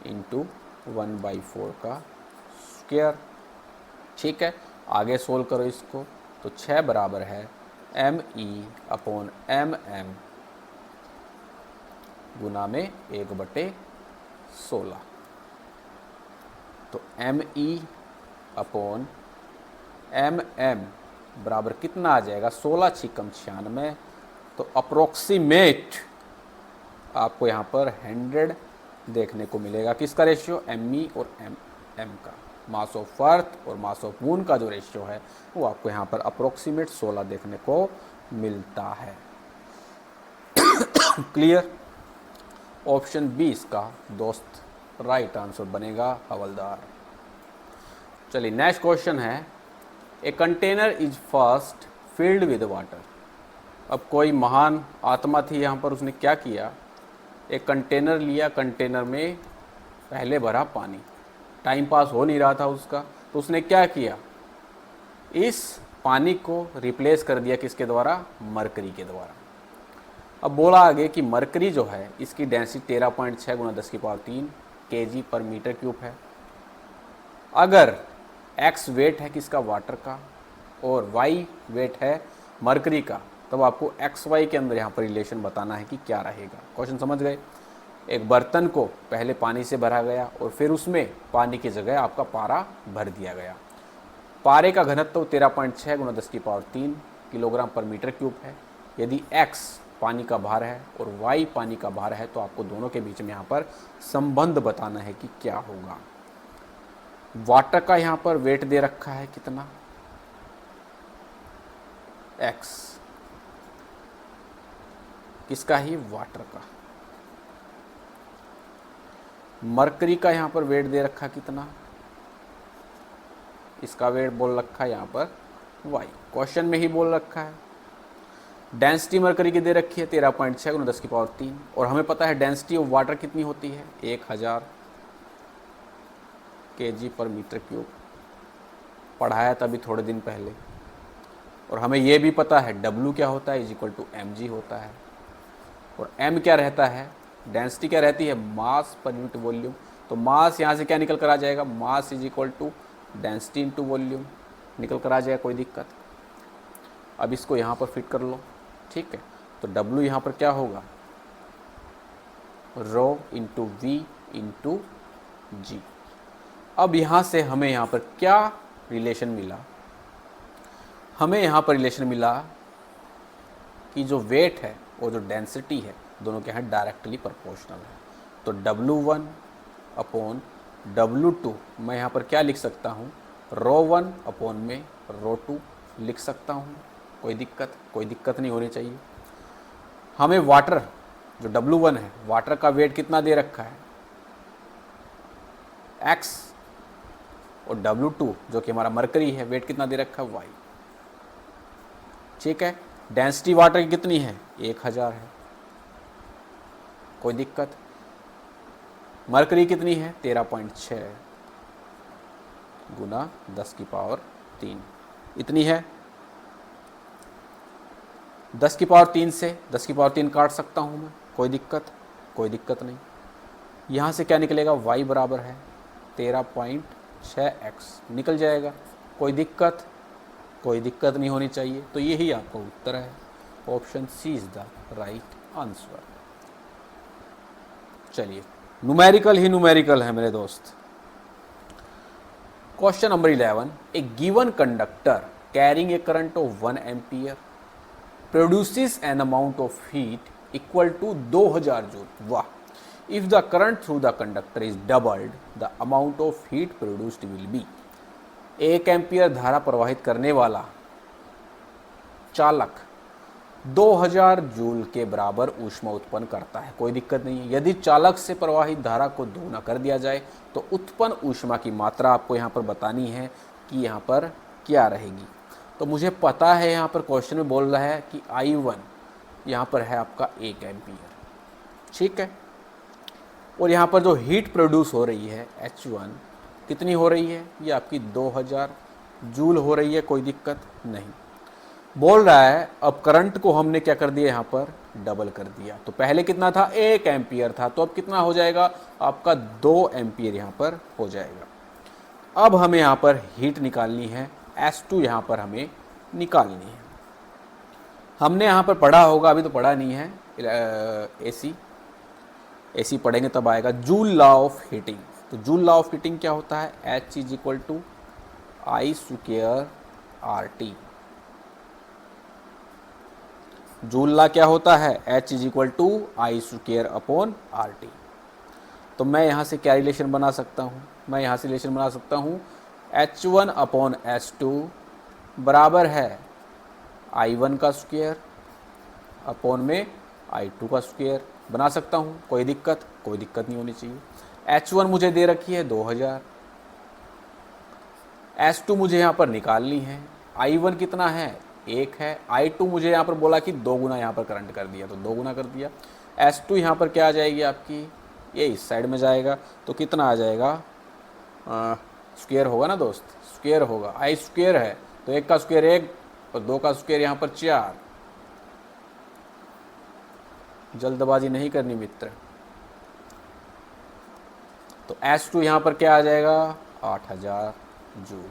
इंटू 1/4 का स्क्वायर। ठीक है, आगे सोल्व करो इसको, तो 6 बराबर है ME अपॉन MM गुना में 1/16, तो ME अपॉन MM बराबर कितना आ जाएगा, 16 छिकम 96, तो अप्रोक्सीमेट आपको यहाँ पर 100 देखने को मिलेगा। किसका रेशियो, ME और MM का, मास ऑफ अर्थ और मास ऑफ मून का जो रेशियो है वो आपको यहाँ पर अप्रोक्सीमेट 16 देखने को मिलता है। क्लियर। ऑप्शन 20 का दोस्त राइट आंसर बनेगा, हवलदार। चलिए नेक्स्ट क्वेश्चन है, a container is first filled with water. अब कोई महान आत्मा थी यहाँ पर, उसने क्या किया, एक कंटेनर लिया, कंटेनर में पहले भरा पानी, टाइम पास हो नहीं रहा था उसका, तो उसने क्या किया, इस पानी को रिप्लेस कर दिया किसके द्वारा, मरकरी के द्वारा। अब बोला आगे कि मरकरी जो है इसकी डेंसिटी 13.6 गुना 10⁻³ kg पर मीटर क्यूब है। अगर x वेट है किसका, वाटर का, और y वेट है मरकरी का, तब आपको XY के अंदर यहाँ पर रिलेशन बताना है कि क्या रहेगा। क्वेश्चन समझ गए। एक बर्तन को पहले पानी से भरा गया और फिर उसमें पानी की जगह आपका पारा भर दिया गया। पारे का घनत्व 13.6 गुना 10⁻³ किलोग्राम पर मीटर क्यूब है। यदि x पानी का भार है और y पानी का भार है तो आपको दोनों के बीच में यहाँ पर संबंध बताना है कि क्या होगा। वाटर का यहाँ पर वेट दे रखा है कितना, x, किसका ही, वाटर का। मरकरी का यहाँ पर वेट दे रखा कितना, इसका वेट बोल रखा है यहाँ पर y, क्वेश्चन में ही बोल रखा है। डेंसिटी मरकरी की दे रखी है 13.6 गुना 10⁻³ और हमें पता है डेंसिटी ऑफ वाटर कितनी होती है, 1000 kg पर मीटर क्यूब। पढ़ाया था अभी थोड़े दिन पहले। और हमें यह भी पता है W क्या होता है, =mg होता है। और m क्या रहता है, डेंसिटी क्या रहती है, मास पर यूनिट वॉल्यूम। तो मास यहाँ से क्या निकल कर आ जाएगा, मास डेंसिटी इंटू वॉल्यूम निकल कर आ जाएगा, कोई दिक्कत। अब इसको यहाँ पर फिट कर लो, ठीक है। तो W यहाँ पर क्या होगा, ρ/V/g। अब यहाँ से हमें यहाँ पर क्या रिलेशन मिला, हमें यहाँ पर रिलेशन मिला कि जो वेट है और जो डेंसिटी है दोनों के यहाँ डायरेक्टली प्रोपोर्शनल है। तो W1/W2 मैं यहाँ पर क्या लिख सकता हूँ, ρ1/ρ2 लिख सकता हूँ। कोई दिक्कत नहीं होनी चाहिए। हमें वाटर जो W1 है, वाटर का वेट कितना दे रखा है, x, और W2 जो कि हमारा मरकरी है, वेट कितना दे रखा है, y, ठीक है। डेंसिटी वाटर की कितनी है, 1000 है, कोई दिक्कत। मरकरी कितनी है, 13.6 गुना 10⁻³ इतनी है। 10⁻³ से 10⁻³ काट सकता हूँ मैं, कोई दिक्कत नहीं। यहाँ से क्या निकलेगा, y बराबर है 13.6x निकल जाएगा, कोई दिक्कत नहीं होनी चाहिए। तो यही आपका उत्तर है, option C is the right answer. चलिए, न्यूमेरिकल ही न्यूमेरिकल है मेरे दोस्त। Question number 11, a given conductor carrying a current of 1 ampere produces an amount of heat equal to 2000 joule। वाह! If the current through the conductor is doubled, the amount of heat produced will be। 1 ampere धारा प्रवाहित करने वाला चालक 2000 joule के बराबर ऊष्मा उत्पन्न करता है। कोई दिक्कत नहीं है। यदि चालक से प्रवाहित धारा को दोगुना कर दिया जाए तो उत्पन्न ऊष्मा की मात्रा आपको यहाँ पर बतानी है कि यहाँ पर क्या रहेगी। तो मुझे पता है यहाँ पर क्वेश्चन में बोल रहा है कि I1 यहाँ पर है आपका 1 एम्पियर, ठीक है। और यहाँ पर जो हीट प्रोड्यूस हो रही है H1 कितनी हो रही है, ये आपकी 2000 जूल हो रही है, कोई दिक्कत नहीं। बोल रहा है अब करंट को हमने क्या कर दिया, यहाँ पर डबल कर दिया। तो पहले कितना था, 1 एम्पियर था, तो अब कितना हो जाएगा आपका 2 एम्पियर यहाँ पर हो जाएगा। अब हमें यहाँ पर हीट निकालनी है, S2 यहाँ पर हमें निकालनी है। हमने यहाँ पर पढ़ा होगा, अभी तो पढ़ा नहीं है, एसी पढ़ेंगे तब आएगा। Joule law of heating. तो जूल लॉ ऑफ हीटिंग क्या होता है, H = I² RT। Joule law क्या होता है, H = I² RT। तो मैं यहाँ से क्या रिलेशन बना सकता हूँ, मैं यहाँ से रिलेशन बना सकता हूँ H1/S2 बराबर है I1 का स्क्वायर अपॉन में I2 का स्क्वायर बना सकता हूँ। कोई दिक्कत नहीं होनी चाहिए। H1 मुझे दे रखी है 2000, S2 मुझे यहाँ पर निकालनी है। I1 कितना है, 1 है। I2 मुझे यहाँ पर बोला कि 2 गुना यहाँ पर करंट कर दिया, तो 2 गुना कर दिया। S2 यहाँ पर क्या आ जाएगी आपकी, ये इस साइड में जाएगा, तो कितना आ जाएगा, स्क्वायर होगा ना दोस्त, स्क्वायर होगा। I² है तो 1 का स्क्वायर 1 और 2 का स्क्वायर यहाँ पर 4। जल्दबाजी नहीं करनी मित्र। तो S2 यहाँ पर क्या आ जाएगा, 8000 जूल।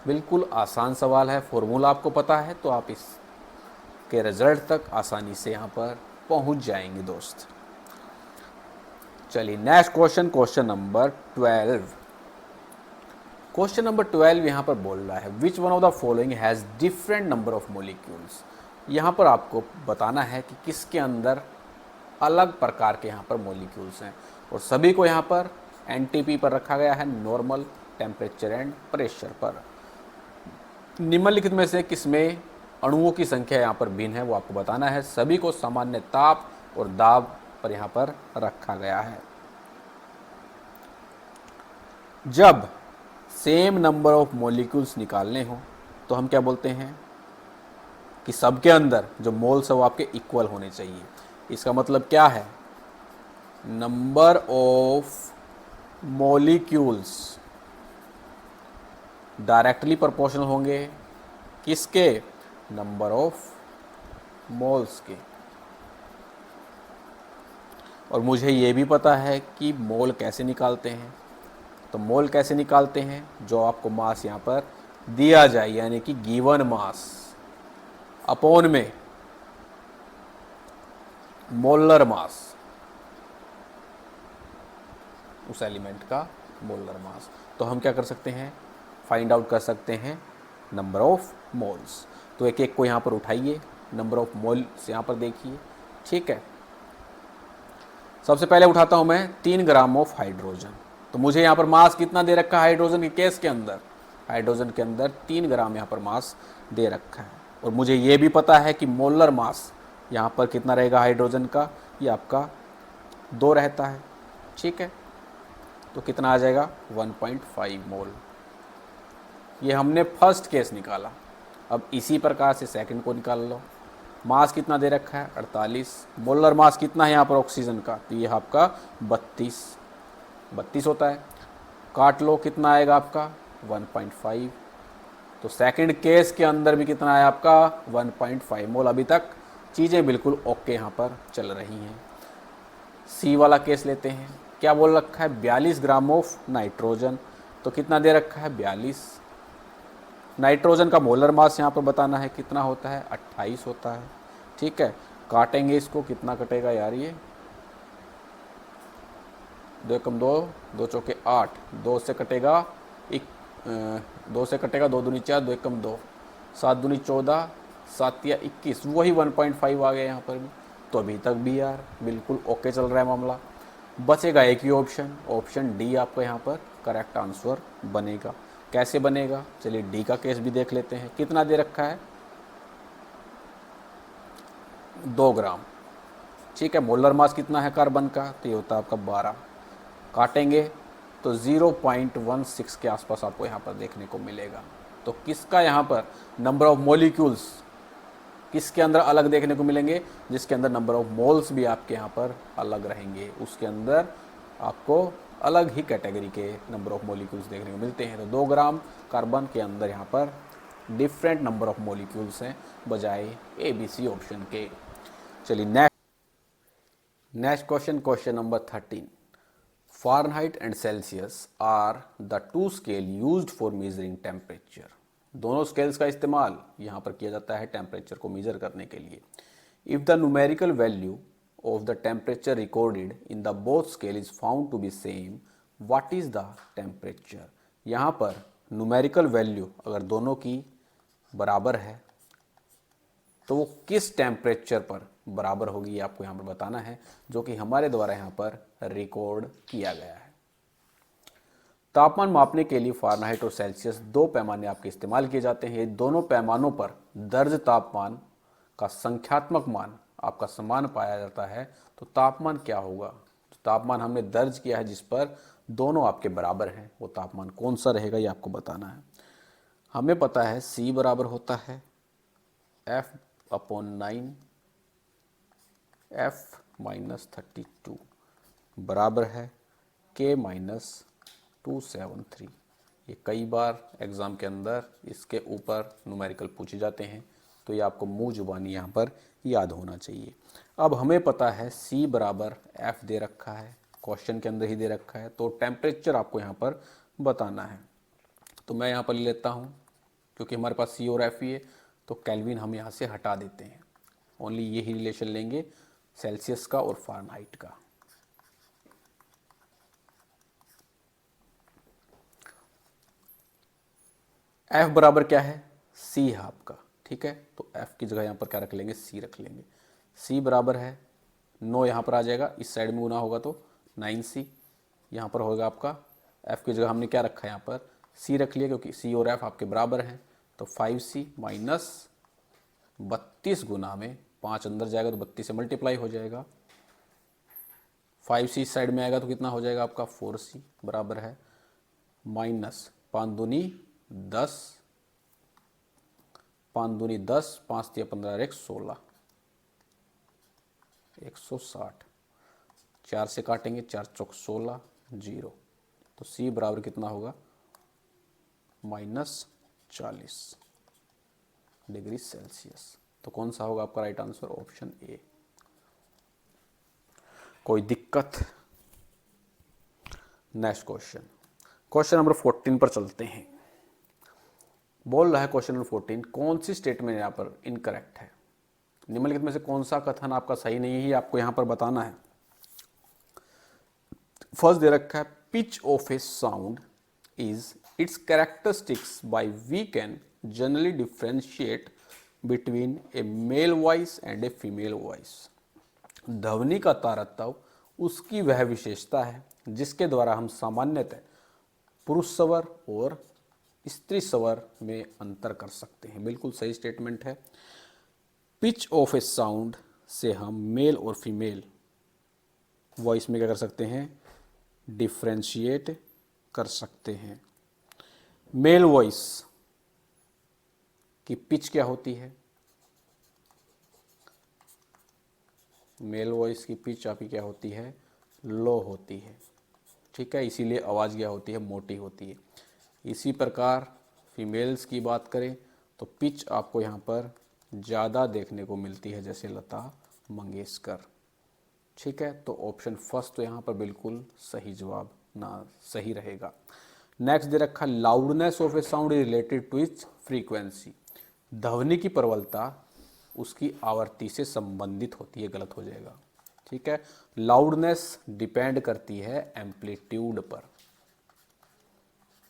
बिल्कुल आसान सवाल है, फॉर्मूला आपको पता है तो आप इसके रिजल्ट तक आसानी से यहाँ पर पहुँच जाएंगे दोस्त। चलिए next question, question number 12। Question number 12 यहाँ पर बोल रहा है which one of the following has different number of molecules. यहाँ पर आपको बताना है कि किसके अंदर अलग प्रकार के यहाँ पर मोलिक्यूल्स हैं, और सभी को यहाँ पर एनटीपी पर रखा गया है, नॉर्मल टेम्परेचर एंड प्रेशर पर। निम्नलिखित में से किसमें अणुओं की संख्या यहाँ पर भिन्न है वो आपको बताना है। सभी को सामान्य ताप और दाब पर यहाँ पर रखा गया है। जब सेम नंबर ऑफ मॉलिक्यूल्स निकालने हो तो हम क्या बोलते हैं कि सबके अंदर जो मोल्स है वो आपके इक्वल होने चाहिए। इसका मतलब क्या है, number of molecules directly proportional होंगे किसके, नंबर ऑफ मोल्स के। और मुझे ये भी पता है कि मोल कैसे निकालते हैं। तो मोल कैसे निकालते हैं, जो आपको मास यहाँ पर दिया जाए, यानी कि गिवन मास अपॉन में मोलर मास, उस एलिमेंट का मोलर मास। तो हम क्या कर सकते हैं, फाइंड आउट कर सकते हैं नंबर ऑफ मोल्स। तो एक एक को यहाँ पर उठाइए, नंबर ऑफ मोल्स यहाँ पर देखिए, ठीक है। सबसे पहले उठाता हूँ मैं 3 ग्राम ऑफ हाइड्रोजन। तो मुझे यहाँ पर मास कितना दे रखा है हाइड्रोजन के केस के अंदर, हाइड्रोजन के अंदर 3 ग्राम यहाँ पर मास दे रखा है। और मुझे ये भी पता है कि मोलर मास यहाँ पर कितना रहेगा हाइड्रोजन का, ये आपका 2 रहता है, ठीक है। तो कितना आ जाएगा 1.5 मोल। ये हमने फर्स्ट केस निकाला। अब इसी प्रकार से सेकंड को निकाल लो। मास कितना दे रखा है 48, मोलर मास कितना है यहाँ पर ऑक्सीजन का, तो ये आपका 32 होता है। काट लो कितना आएगा आपका 1.5। तो सेकंड केस के अंदर भी कितना है आपका 1.5 मोल। अभी तक चीज़ें बिल्कुल ओके यहाँ पर चल रही हैं। सी वाला केस लेते हैं, क्या बोल रखा है 42 ग्राम ऑफ नाइट्रोजन। तो कितना दे रखा है 42। नाइट्रोजन का मोलर मास यहाँ पर बताना है कितना होता है 28 होता है, ठीक है। काटेंगे इसको, कितना कटेगा यार, ये 2 एकम 2, 2 चौके 8, 2 से कटेगा 2 से कटेगा 2 दूनी 4, 2 एकम 2, 7 दूनी 14, 7 या 21, वही 1.5 आ गया यहाँ पर भी। तो अभी तक भी यार बिल्कुल ओके चल रहा है मामला। बचेगा एक ही ऑप्शन, ऑप्शन डी आपका यहाँ पर करेक्ट आंसर बनेगा। कैसे बनेगा, चलिए डी का केस भी देख लेते हैं। कितना दे रखा है 2 ग्राम, ठीक है। मोलर मास कितना है कार्बन का, तो ये होता है आपका 12। काटेंगे तो 0.16 के आसपास आपको यहाँ पर देखने को मिलेगा। तो किसका यहाँ पर नंबर ऑफ मॉलिक्यूल्स किसके अंदर अलग देखने को मिलेंगे, जिसके अंदर नंबर ऑफ मोल्स भी आपके यहाँ पर अलग रहेंगे, उसके अंदर आपको अलग ही कैटेगरी के नंबर ऑफ मॉलिक्यूल्स देखने को मिलते हैं। तो 2 ग्राम कार्बन के अंदर यहाँ पर डिफरेंट नंबर ऑफ मॉलिक्यूल्स हैं बजाय ए बी सी ऑप्शन के। चलिए next question, question number 13। Fahrenheit and Celsius are the 2 scale used for measuring temperature. दोनों स्केल्स का इस्तेमाल यहाँ पर किया जाता है टेम्परेचर को मेजर करने के लिए। If the numerical value of the temperature recorded in the both scale is found to be same, what is the temperature। यहाँ पर न्यूमेरिकल वैल्यू अगर दोनों की बराबर है तो वो किस टेम्परेचर पर बराबर होगी, आपको यहाँ पर बताना है, जो कि हमारे द्वारा यहाँ पर रिकॉर्ड किया गया है। तापमान मापने के लिए फ़ारेनहाइट और सेल्सियस 2 पैमाने आपके इस्तेमाल किए जाते हैं। ये दोनों पैमानों पर दर्ज तापमान का संख्यात्मक मान आपका समान पाया जाता है। तो तापमान क्या होगा, तो तापमान हमने दर्ज किया है जिस पर दोनों आपके बराबर हैं, वो तापमान कौन सा रहेगा ये आपको बताना है। हमें पता है C बराबर होता है F/9 F-32 बराबर है K-273, ये कई बार एग्ज़ाम के अंदर इसके ऊपर न्यूमेरिकल पूछे जाते हैं, तो ये आपको मुँह जुबानी यहाँ पर याद होना चाहिए। अब हमें पता है C बराबर F दे रखा है, क्वेश्चन के अंदर ही दे रखा है, तो टेम्परेचर आपको यहाँ पर बताना है। तो मैं यहाँ पर ले लेता हूँ, क्योंकि हमारे पास C और F ही है, तो केल्विन हम यहाँ से हटा देते हैं, ओनली यही रिलेशन लेंगे सेल्सियस का और फ़ारेनहाइट का। F बराबर क्या है, C है आपका, ठीक है। तो F की जगह यहाँ पर क्या रख लेंगे, C रख लेंगे। C बराबर है 9, यहाँ पर आ जाएगा, इस साइड में गुना होगा तो 9C, यहाँ पर होगा आपका F की जगह हमने क्या रखा है, यहाँ पर C रख लिया, क्योंकि C और F आपके बराबर हैं। तो 5C माइनस 32 गुना में 5 अंदर जाएगा तो 32 से मल्टीप्लाई हो जाएगा। 5C इस साइड में आएगा तो कितना हो जाएगा आपका 4C बराबर है माइनस 5 दूनी 10, 5 दूनी 10, 5 तिया 15 1 16, 160, 4 से काटेंगे 4 चौक 16 0, तो C बराबर कितना होगा -40 डिग्री सेल्सियस। तो कौन सा होगा आपका राइट आंसर, ऑप्शन ए। कोई दिक्कत? नेक्स्ट क्वेश्चन, क्वेश्चन नंबर 14 पर चलते हैं। बोल रहा है क्वेश्चन नंबर 14, कौन सी स्टेटमेंट यहाँ पर इनकरेक्ट है, निम्नलिखित में से कौन सा कथन आपका सही नहीं है, ये आपको यहाँ पर बताना है। फर्स्ट दे रखा है pitch of a sound is its characteristics by we can generally differentiate between a male voice and a female voice. ध्वनि का तारतम्य उसकी वह विशेषता है जिसके द्वारा हम सामान्यतः पुरुष स्वर और स्त्री स्वर में अंतर कर सकते हैं। बिल्कुल सही स्टेटमेंट है। पिच ऑफ ए साउंड से हम मेल और फीमेल वॉइस में क्या कर सकते हैं, डिफ्रेंशिएट कर सकते हैं। मेल वॉइस की पिच क्या होती है, मेल वॉइस की पिच आपकी क्या होती है, लो होती है, ठीक है, इसीलिए आवाज़ क्या होती है, मोटी होती है। इसी प्रकार फीमेल्स की बात करें तो पिच आपको यहाँ पर ज़्यादा देखने को मिलती है, जैसे लता मंगेशकर, ठीक है। तो ऑप्शन फर्स्ट तो यहाँ पर बिल्कुल सही जवाब ना सही रहेगा। नेक्स्ट दे रखा loudness of a sound is related to its frequency. ध्वनि की प्रबलता उसकी आवृत्ति से संबंधित होती है, गलत हो जाएगा, ठीक है। लाउडनेस डिपेंड करती है एम्पलीट्यूड पर,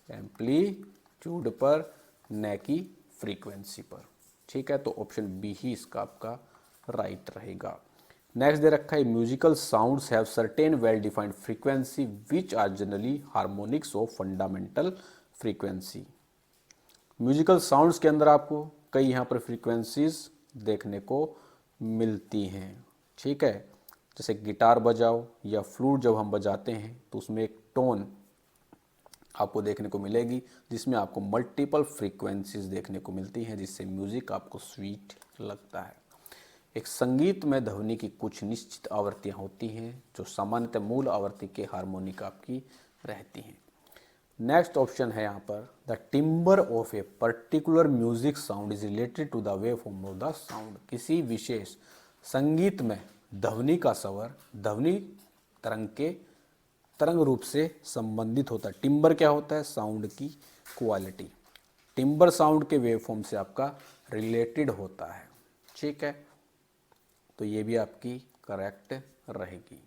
एम्पलीट्यूड पर न कि फ्रीक्वेंसी पर, ठीक है। तो ऑप्शन बी ही इसका आपका राइट रहेगा। नेक्स्ट दे रखा है musical sounds have certain well defined frequency which are generally harmonics of fundamental frequency. Musical sounds के अंदर आपको कई यहाँ पर फ्रीक्वेंसीज देखने को मिलती हैं, ठीक है। जैसे गिटार बजाओ या फ्लूट जब हम बजाते हैं तो उसमें एक टोन आपको देखने को मिलेगी जिसमें आपको मल्टीपल फ्रीक्वेंसीज देखने को मिलती हैं, जिससे म्यूज़िक आपको स्वीट लगता है। एक संगीत में ध्वनि की कुछ निश्चित आवृत्तियाँ होती हैं जो सामान्यतः मूल आवृत्ति के हार्मोनिक आपकी रहती हैं। नेक्स्ट ऑप्शन है यहाँ पर the timbre of a particular music sound is related to the waveform of the sound. किसी विशेष संगीत में ध्वनि का स्वर ध्वनि तरंग के तरंग रूप से संबंधित होता है। टिम्बर क्या होता है, साउंड की क्वालिटी। टिम्बर साउंड के वेवफॉर्म से आपका रिलेटेड होता है, ठीक है। तो ये भी आपकी करेक्ट रहेगी।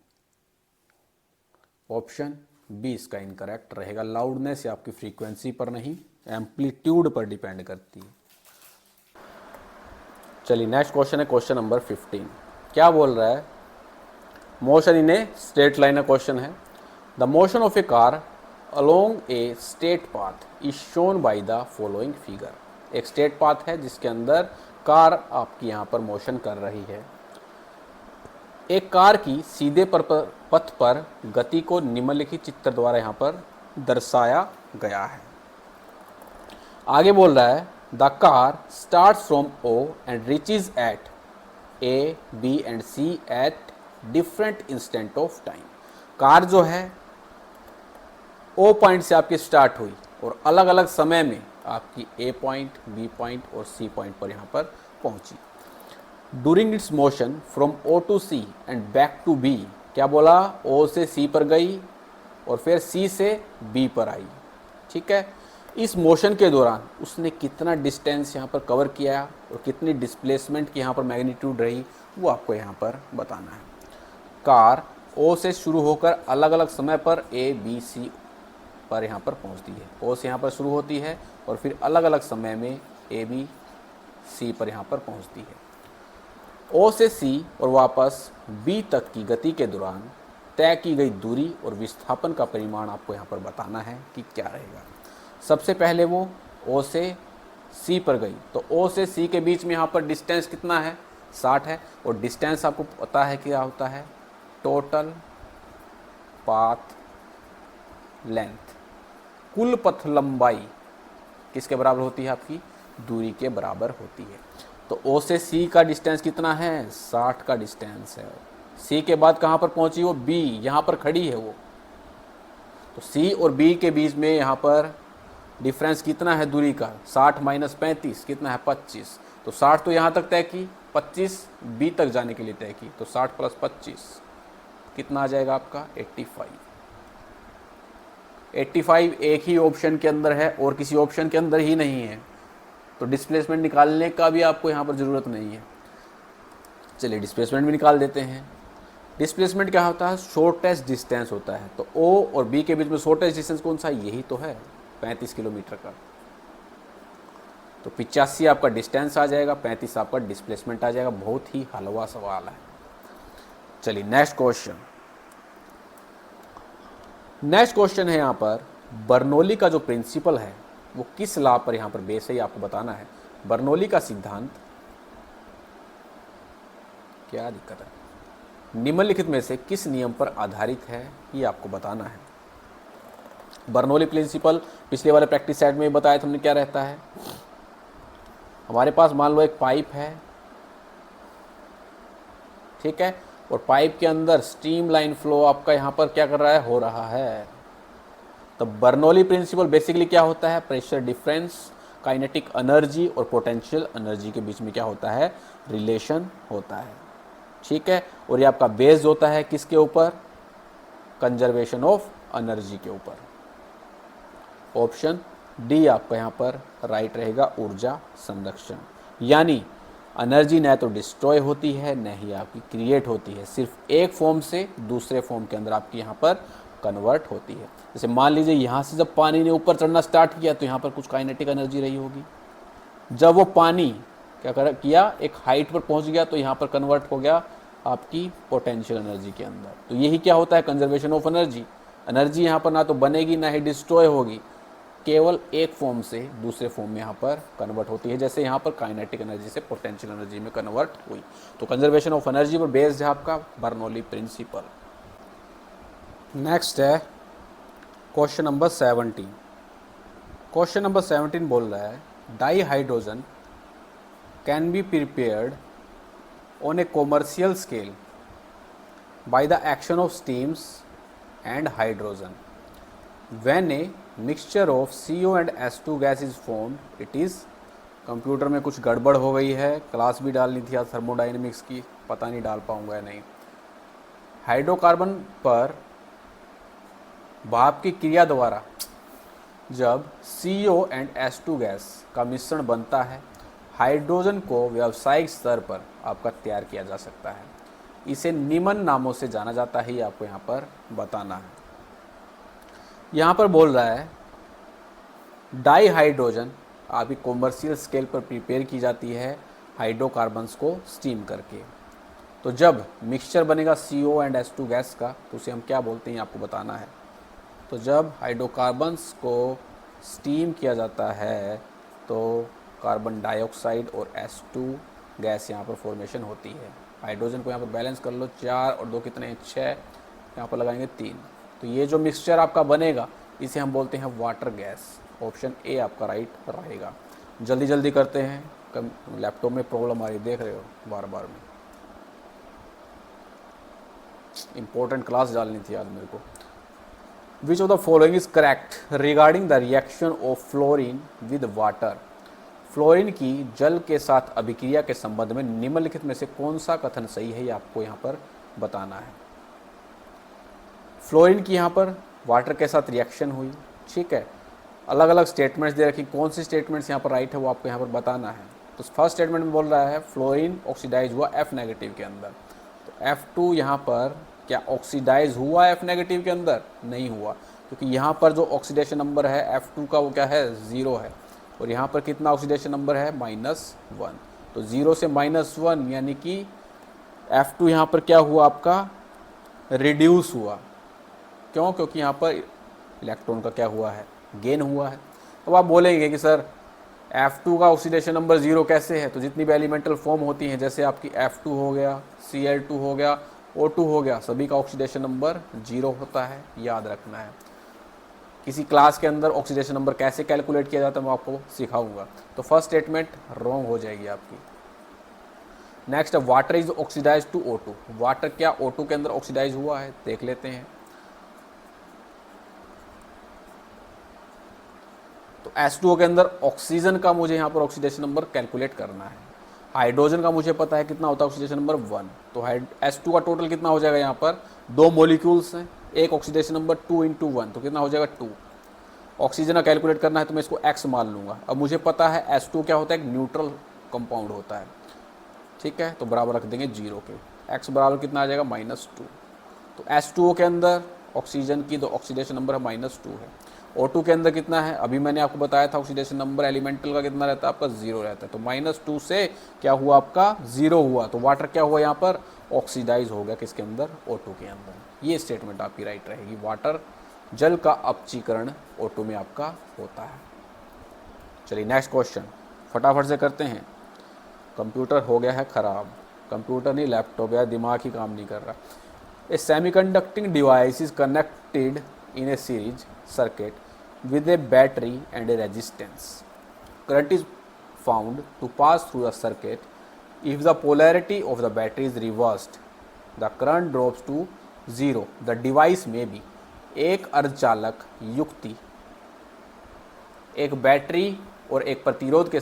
ऑप्शन बी इसका इनकरेक्ट रहेगा। लाउडनेस आपकी फ्रीक्वेंसी पर नहीं, एम्पलीट्यूड पर डिपेंड करती है। चलिए नेक्स्ट क्वेश्चन है क्वेश्चन नंबर 15। क्या बोल रहा है, motion in a straight line question है। The motion of a car along a straight path is shown by the following figure. एक स्ट्रेट पाथ है जिसके अंदर कार आपकी यहाँ पर मोशन कर रही है। एक कार की सीधे पथ पर गति को निम्नलिखित चित्र द्वारा यहाँ पर दर्शाया गया है। आगे बोल रहा है the car starts from O and reaches at A B and C at different instant of time. Car जो है ओ पॉइंट से आपकी स्टार्ट हुई और अलग अलग समय में आपकी ए पॉइंट, बी पॉइंट और सी पॉइंट पर यहाँ पर पहुँची। During its motion from O to C and back to B, क्या बोला, ओ से सी पर गई और फिर सी से बी पर आई। ठीक है, इस मोशन के दौरान उसने कितना डिस्टेंस यहाँ पर कवर किया और कितनी डिस्प्लेसमेंट की यहाँ पर मैग्नीट्यूड रही, वो आपको यहाँ पर बताना है। कार ओ से शुरू होकर अलग अलग समय पर ए बी सी पर यहाँ पर पहुँचती है। ओ से यहाँ पर शुरू होती है और फिर अलग अलग समय में ए बी सी पर यहाँ पर पहुँचती है। ओ से सी और वापस बी तक की गति के दौरान तय की गई दूरी और विस्थापन का परिमाण आपको यहाँ पर बताना है कि क्या रहेगा। सबसे पहले वो ओ से सी पर गई, तो ओ से सी के बीच में यहाँ पर डिस्टेंस कितना है, 60 है। और डिस्टेंस आपको पता है क्या होता है, टोटल पाथ लेंथ, कुल पथ लंबाई किसके बराबर होती है, आपकी दूरी के बराबर होती है। तो ओ से सी का डिस्टेंस कितना है, 60 का डिस्टेंस है। सी के बाद कहाँ पर पहुंची वो, बी, यहाँ पर खड़ी है वो। तो सी और बी के बीच में यहाँ पर डिफरेंस कितना है दूरी का, 60 माइनस 35 कितना है, 25। तो 60 तो यहाँ तक तय की, 25 बी तक जाने के लिए तय की, तो 60 प्लस 25 कितना आ जाएगा आपका, 85। 85 एक ही ऑप्शन के अंदर है और किसी ऑप्शन के अंदर ही नहीं है, तो डिस्प्लेसमेंट निकालने का भी आपको यहाँ पर ज़रूरत नहीं है। चलिए डिस्प्लेसमेंट भी निकाल देते हैं। डिस्प्लेसमेंट क्या होता है, शॉर्टेस्ट डिस्टेंस होता है। तो ओ और बी के बीच में शॉर्टेस्ट डिस्टेंस कौन सा है, यही तो है, 35 किलोमीटर का। तो 85 आपका डिस्टेंस आ जाएगा, 35 आपका डिस्प्लेसमेंट आ जाएगा। बहुत ही हलवा सवाल है। चलिए नेक्स्ट क्वेश्चन। नेक्स्ट क्वेश्चन है यहाँ पर, बर्नौली का जो प्रिंसिपल है वो किस लॉ पर यहाँ पर बेस है, ये आपको बताना है। बर्नौली का सिद्धांत, क्या दिक्कत है, निम्नलिखित में से किस नियम पर आधारित है, ये आपको बताना है। बर्नौली प्रिंसिपल पिछले वाले प्रैक्टिस सेट में बताया था हमने, क्या रहता है, हमारे पास मान लो एक पाइप है, ठीक है, और पाइप के अंदर स्ट्रीम लाइन फ्लो आपका यहाँ पर क्या कर रहा है, हो रहा है। तो बर्नौली प्रिंसिपल बेसिकली क्या होता है, प्रेशर डिफरेंस, काइनेटिक एनर्जी और पोटेंशियल एनर्जी के बीच में क्या होता है, रिलेशन होता है। ठीक है, और ये आपका बेस्ड होता है किसके ऊपर, कंजर्वेशन ऑफ एनर्जी के ऊपर। ऑप्शन डी आपका यहाँ पर राइट रहेगा, ऊर्जा संरक्षण। यानी एनर्जी न तो डिस्ट्रॉय होती है न ही आपकी क्रिएट होती है, सिर्फ एक फॉर्म से दूसरे फॉर्म के अंदर आपकी यहाँ पर कन्वर्ट होती है। जैसे मान लीजिए यहाँ से जब पानी ने ऊपर चढ़ना स्टार्ट किया तो यहाँ पर कुछ काइनेटिक एनर्जी रही होगी। जब वो पानी क्या किया, एक हाइट पर पहुँच गया तो यहाँ पर कन्वर्ट हो गया आपकी पोटेंशियल एनर्जी के अंदर। तो यही क्या होता है, कंजर्वेशन ऑफ एनर्जी। एनर्जी यहाँ पर ना तो बनेगी ना ही डिस्ट्रॉय होगी, केवल एक फॉर्म से दूसरे फॉर्म में यहाँ पर कन्वर्ट होती है। जैसे यहाँ पर काइनेटिक एनर्जी से पोटेंशियल एनर्जी में कन्वर्ट हुई। तो कंजर्वेशन ऑफ एनर्जी पर बेस्ड है आपका बर्नौली प्रिंसिपल। नेक्स्ट है क्वेश्चन नंबर 17। क्वेश्चन नंबर 17 बोल रहा है, di hydrogen can be prepared on a commercial scale by the action of stems and hydrogen when a mixture of CO and H2 gas is formed, it is, computer में कुछ गड़बड़ हो गई है, class भी डालनी थी आज थर्मोडाइनमिक्स की, पता नहीं डाल पाऊंगा या नहीं। हाइड्रोकार्बन पर भाप की क्रिया द्वारा जब CO एंड H2 गैस का मिश्रण बनता है, हाइड्रोजन को व्यावसायिक स्तर पर आपका तैयार किया जा सकता है। इसे निम्न नामों से जाना जाता है, ये आपको यहाँ पर बताना है। यहाँ पर बोल रहा है डाई हाइड्रोजन आपकी कॉमर्शियल स्केल पर प्रिपेयर की जाती है हाइड्रोकार्बन्स को स्टीम करके। तो जब मिक्सचर बनेगा CO एंड H2 गैस का तो उसे हम क्या बोलते हैं, आपको बताना है। तो जब हाइड्रोकार्बन्स को स्टीम किया जाता है तो कार्बन डाइऑक्साइड और H2 गैस यहाँ पर फॉर्मेशन होती है। हाइड्रोजन को यहाँ पर बैलेंस कर लो, 4 और 2 कितने हैं, 6, यहाँ पर लगाएंगे 3। तो ये जो मिक्सचर आपका बनेगा इसे हम बोलते हैं वाटर गैस। ऑप्शन ए आपका राइट रहेगा। जल्दी जल्दी करते हैं, कम लैपटॉप में प्रॉब्लम आ रही, देख रहे हो बार बार में। इंपॉर्टेंट क्लास डालनी थी आज मेरे को। विच of the following is correct regarding the reaction of fluorine with water. Fluorine की जल के साथ अभिक्रिया के संबंध में निम्नलिखित में से कौन सा कथन सही है, ये आपको यहाँ पर बताना है। फ्लोरीन की यहाँ पर वाटर के साथ रिएक्शन हुई, ठीक है, अलग अलग स्टेटमेंट्स दे रखी, कौन सी स्टेटमेंट्स यहाँ पर राइट है वो आपको यहाँ पर बताना है। तो फर्स्ट स्टेटमेंट में बोल रहा है फ्लोरीन ऑक्सीडाइज हुआ F नेगेटिव के अंदर, तो F2 यहाँ पर क्या ऑक्सीडाइज हुआ F नेगेटिव के अंदर? नहीं हुआ, क्योंकि यहाँ पर जो ऑक्सीडेशन नंबर है F2 का वो क्या है? 0 है, और यहाँ पर कितना ऑक्सीडेशन नंबर है? -1। तो 0 से -1 यानी कि F2 यहाँ पर क्या हुआ आपका? रिड्यूस हुआ। क्यों? क्योंकि यहाँ पर इलेक्ट्रॉन का क्या हुआ है? गेन हुआ है। अब आप बोलेंगे कि सर F2 का ऑक्सीडेशन नंबर 0 कैसे है? तो जितनी भी एलिमेंटल फॉर्म होती हैं, जैसे आपकी F2 हो गया, Cl2 हो गया, O2 हो गया, सभी का ऑक्सीडेशन नंबर 0 होता है, याद रखना है। किसी क्लास के अंदर ऑक्सीडेशन नंबर कैसे कैलकुलेट किया जाता है मैं आपको सिखाऊंगा। तो फर्स्ट स्टेटमेंट रॉन्ग हो जाएगी आपकी। Next, water is oxidize to O2। Water क्या O2 के अंदर ऑक्सीडाइज हुआ है? देख लेते हैं। तो H2O के अंदर ऑक्सीजन का मुझे यहाँ पर ऑक्सीडेशन नंबर कैलकुलेट करना है। हाइड्रोजन का मुझे पता है कितना होता है ऑक्सीडेशन नंबर 1। तो H2 का टोटल कितना हो जाएगा? यहाँ पर 2 मॉलिक्यूल्स हैं, एक ऑक्सीडेशन नंबर 2 × 1, तो कितना हो जाएगा? 2। ऑक्सीजन का कैलकुलेट करना है तो मैं इसको X मान लूँगा। अब मुझे पता है H2 क्या होता है? एक न्यूट्रल कंपाउंड होता है, ठीक है, तो बराबर रख देंगे 0 के। X बराबर कितना आ जाएगा? -2। तो H2O के अंदर ऑक्सीजन की जो ऑक्सीडेशन नंबर है -2 है। O2 के अंदर कितना है? अभी मैंने आपको बताया था ऑक्सीडेशन नंबर एलिमेंटल का कितना रहता है? आपका 0 रहता है। तो -2 से क्या हुआ आपका? 0 हुआ। तो वाटर क्या हुआ यहाँ पर? ऑक्सीडाइज हो गया किसके अंदर? O2 के अंदर। ये स्टेटमेंट आपकी राइट रहेगी। वाटर जल का अपचीकरण O2 में आपका होता है। चलिए नेक्स्ट क्वेश्चन फटाफट से करते हैं। कंप्यूटर हो गया है ख़राब, कंप्यूटर नहीं लैपटॉप, यार दिमाग ही काम नहीं कर रहा। A semiconducting device is connected in a series circuit with a battery and a resistance. Current is found to pass through the circuit. If the polarity of the battery is reversed, the current drops to 0. The device may be एक अर्धचालक युक्ति एक battery और एक प्रतिरोध के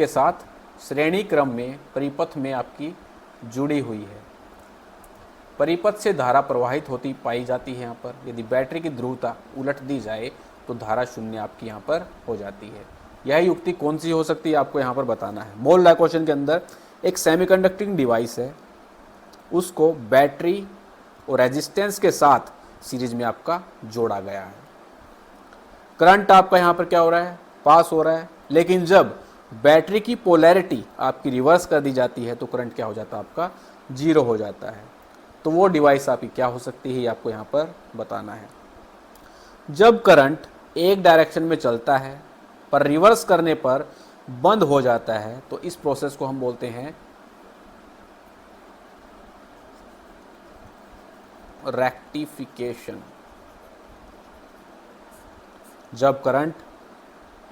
साथ श्रेणी क्रम में परिपथ में आपकी जुड़ी हुई है। परिपथ से धारा प्रवाहित होती पाई जाती है। यहाँ पर यदि बैटरी की ध्रुवता उलट दी जाए तो धारा शून्य आपकी यहाँ पर हो जाती है। यह युक्ति कौन सी हो सकती है आपको यहाँ पर बताना है। बोल रहा है क्वेश्चन के अंदर एक सेमीकंडक्टिंग डिवाइस है, उसको बैटरी और रेजिस्टेंस के साथ सीरीज में आपका जोड़ा गया है। करंट आपका यहाँ पर क्या हो रहा है? पास हो रहा है, लेकिन जब बैटरी की पोलैरिटी आपकी रिवर्स कर दी जाती है तो करंट क्या हो जाता है? आपका 0 हो जाता है। तो वो डिवाइस आपकी क्या हो सकती है, ये आपको यहाँ पर बताना है। जब करंट एक डायरेक्शन में चलता है पर रिवर्स करने पर बंद हो जाता है तो इस प्रोसेस को हम बोलते हैं रेक्टिफिकेशन। जब करंट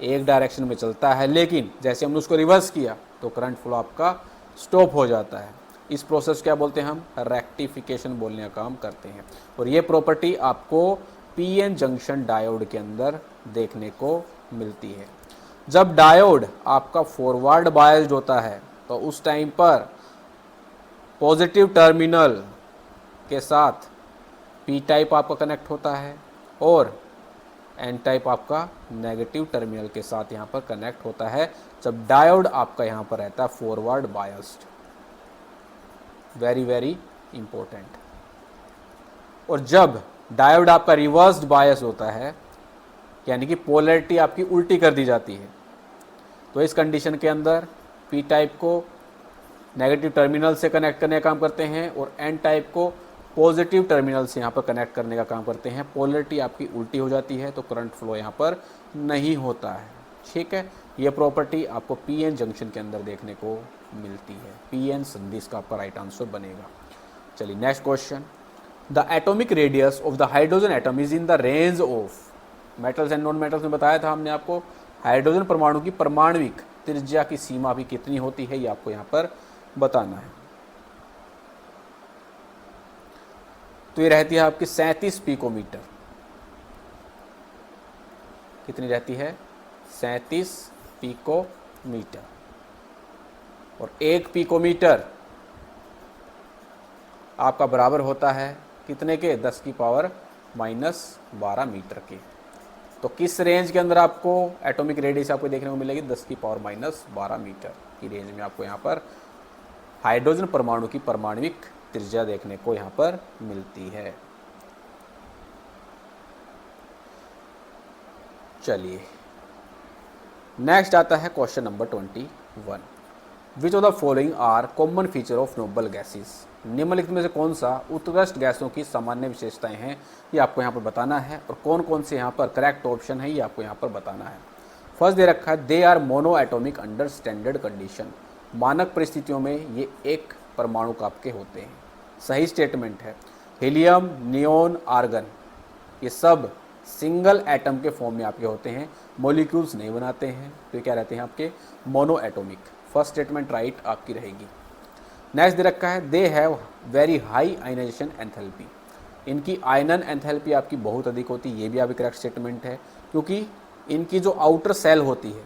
एक डायरेक्शन में चलता है लेकिन जैसे हमने उसको रिवर्स किया तो करंट फ्लो आपका स्टॉप हो जाता है। इस प्रोसेस क्या बोलते हैं? हम रेक्टिफिकेशन बोलने का काम करते हैं। और ये प्रॉपर्टी आपको पीएन जंक्शन डायोड के अंदर देखने को मिलती है। जब डायोड आपका फॉरवर्ड बायस्ड होता है तो उस टाइम पर पॉजिटिव टर्मिनल के साथ पी टाइप आपका कनेक्ट होता है और एन टाइप आपका नेगेटिव टर्मिनल के साथ यहाँ पर कनेक्ट होता है जब डायोड आपका यहाँ पर रहता है forward biased. Very very important. और जब डायोड आपका रिवर्स्ड बायस होता है यानी कि पोलैरिटी आपकी उल्टी कर दी जाती है, तो इस कंडीशन के अंदर पी टाइप को नेगेटिव टर्मिनल से कनेक्ट करने का काम करते हैं और एन टाइप को पॉजिटिव टर्मिनल से यहाँ पर कनेक्ट करने का काम करते हैं। पोलैरिटी आपकी उल्टी हो जाती है तो करंट फ्लो यहाँ पर नहीं होता है। ठीक है, ये प्रॉपर्टी आपको पीएन जंक्शन के अंदर देखने को मिलती है। पीएन संधि इसका आपका राइट आंसर बनेगा। चलिए next question. The atomic radius of the hydrogen atom is in the range of metals and non metals में बताया था हमने आपको हाइड्रोजन परमाणु की परमाणविक त्रिज्या की सीमा भी कितनी होती है ये आपको यहाँ पर बताना है। तो ये रहती है आपकी 37 पिकोमीटर। कितनी रहती है? 37 पिकोमीटर। और 1 पिकोमीटर आपका बराबर होता है कितने के? 10 की पावर -12 मीटर के। तो किस रेंज के अंदर आपको एटॉमिक रेडियस आपको देखने को मिलेगी? 10 की पावर -12 मीटर की रेंज में आपको यहाँ पर हाइड्रोजन परमाणु की परमाणविक त्रिज्या देखने को यहाँ पर मिलती है। चलिए नेक्स्ट आता है question number 21। Which of the following are common feature of noble gases? निम्नलिखित में से कौन सा उत्कृष्ट गैसों की सामान्य विशेषताएं हैं ये आपको यहाँ पर बताना है। और कौन कौन से यहाँ पर करेक्ट ऑप्शन है ये आपको यहाँ पर बताना है। फर्स्ट दे रखा है they are monoatomic under standard condition. मानक परिस्थितियों में ये एक परमाणु का आपके होते हैं। सही स्टेटमेंट है। हीलियम, नियोन, आर्गन ये सब सिंगल एटम के फॉर्म में आपके होते हैं, मॉलिक्यूल्स नहीं बनाते हैं। तो ये क्या रहते हैं आपके? Monoatomic. First statement right आपकी रहेगी। नेक्स्ट दे रखा है they have very high ionization enthalpy. इनकी आयनन एंथैल्पी आपकी बहुत अधिक होती है। ये भी आपकी करेक्ट स्टेटमेंट है, क्योंकि इनकी जो आउटर सेल होती है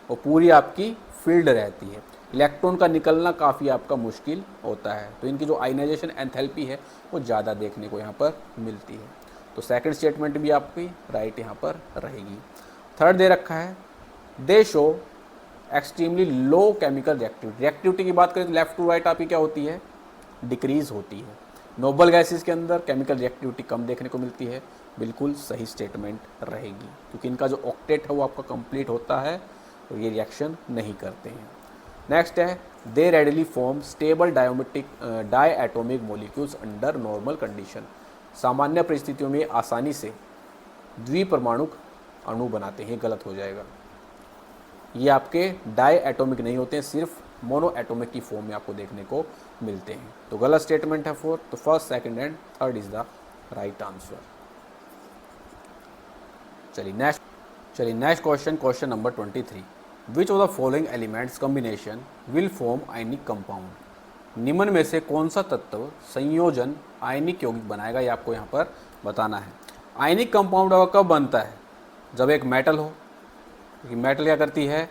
वो पूरी आपकी फील्ड रहती है। इलेक्ट्रॉन का निकलना काफ़ी आपका मुश्किल होता है। तो इनकी जो आयनाइजेशन एंथैल्पी है वो ज़्यादा देखने को यहाँ पर मिलती है। तो सेकंड स्टेटमेंट भी आपकी राइट यहाँ पर रहेगी। थर्ड दे रखा है दे show extremely low chemical reactivity. Reactivity की बात करें तो लेफ्ट टू राइट आपकी क्या होती है? डिक्रीज होती है। नोबल गैसेस के अंदर केमिकल रिएक्टिविटी कम देखने को मिलती है। बिल्कुल सही स्टेटमेंट रहेगी, क्योंकि इनका जो ऑक्टेट है वो आपका कंप्लीट होता है और ये रिएक्शन नहीं करते हैं। नेक्स्ट है they readily form stable diatomic molecules under normal condition. सामान्य परिस्थितियों में आसानी से द्विपरमाणुक अणु बनाते हैं। गलत हो जाएगा। ये आपके डायएटॉमिक नहीं होते हैं, सिर्फ मोनो एटॉमिक की फॉर्म में आपको देखने को मिलते हैं। तो गलत स्टेटमेंट है फोर्थ। तो first, second and third is the right answer. चलिए next question number 23। Which of the following elements combination will form ionic compound? निम्न में से कौन सा तत्व संयोजन आयनिक यौगिक बनाएगा ये आपको यहाँ पर बताना है। आयनिक कंपाउंड कब बनता है? जब एक मेटल हो, क्योंकि मेटल क्या करती है?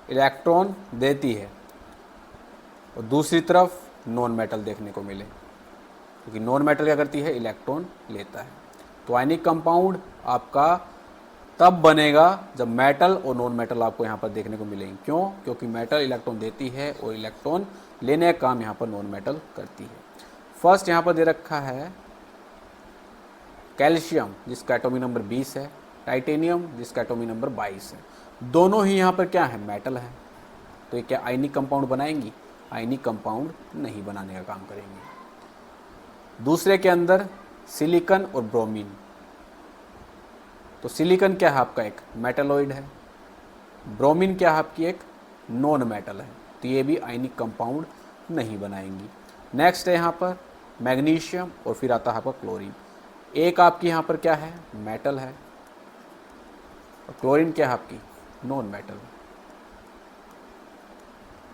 इलेक्ट्रॉन देती है, और दूसरी तरफ नॉन मेटल देखने को मिले, क्योंकि नॉन मेटल क्या करती है? इलेक्ट्रॉन लेता है। तो आयनिक कंपाउंड आपका तब बनेगा जब मेटल और नॉन मेटल आपको यहाँ पर देखने को मिलेंगे। क्यों? क्योंकि मेटल इलेक्ट्रॉन देती है और इलेक्ट्रॉन लेने का काम यहाँ पर नॉन मेटल करती है। फर्स्ट यहाँ पर दे रखा है कैल्शियम, जिसका एटॉमिक नंबर 20 है, टाइटेनियम जिसका एटॉमिक नंबर 22 है। दोनों ही यहाँ पर क्या है? मेटल है। तो ये क्या आयनिक कंपाउंड बनाएंगी? आयनिक कंपाउंड नहीं बनाने का काम करेंगे। दूसरे के अंदर सिलिकॉन और ब्रोमीन। तो सिलिकॉन क्या है आपका? एक मेटलॉइड है। ब्रोमीन क्या है आपकी? एक नॉन मेटल है। तो ये भी आयनिक कंपाउंड नहीं बनाएंगी। नेक्स्ट है यहाँ पर मैग्नीशियम, और फिर आता है आपका क्लोरीन। एक आपकी यहाँ पर क्या है? मेटल है, और क्लोरीन क्या है आपकी? Non metal.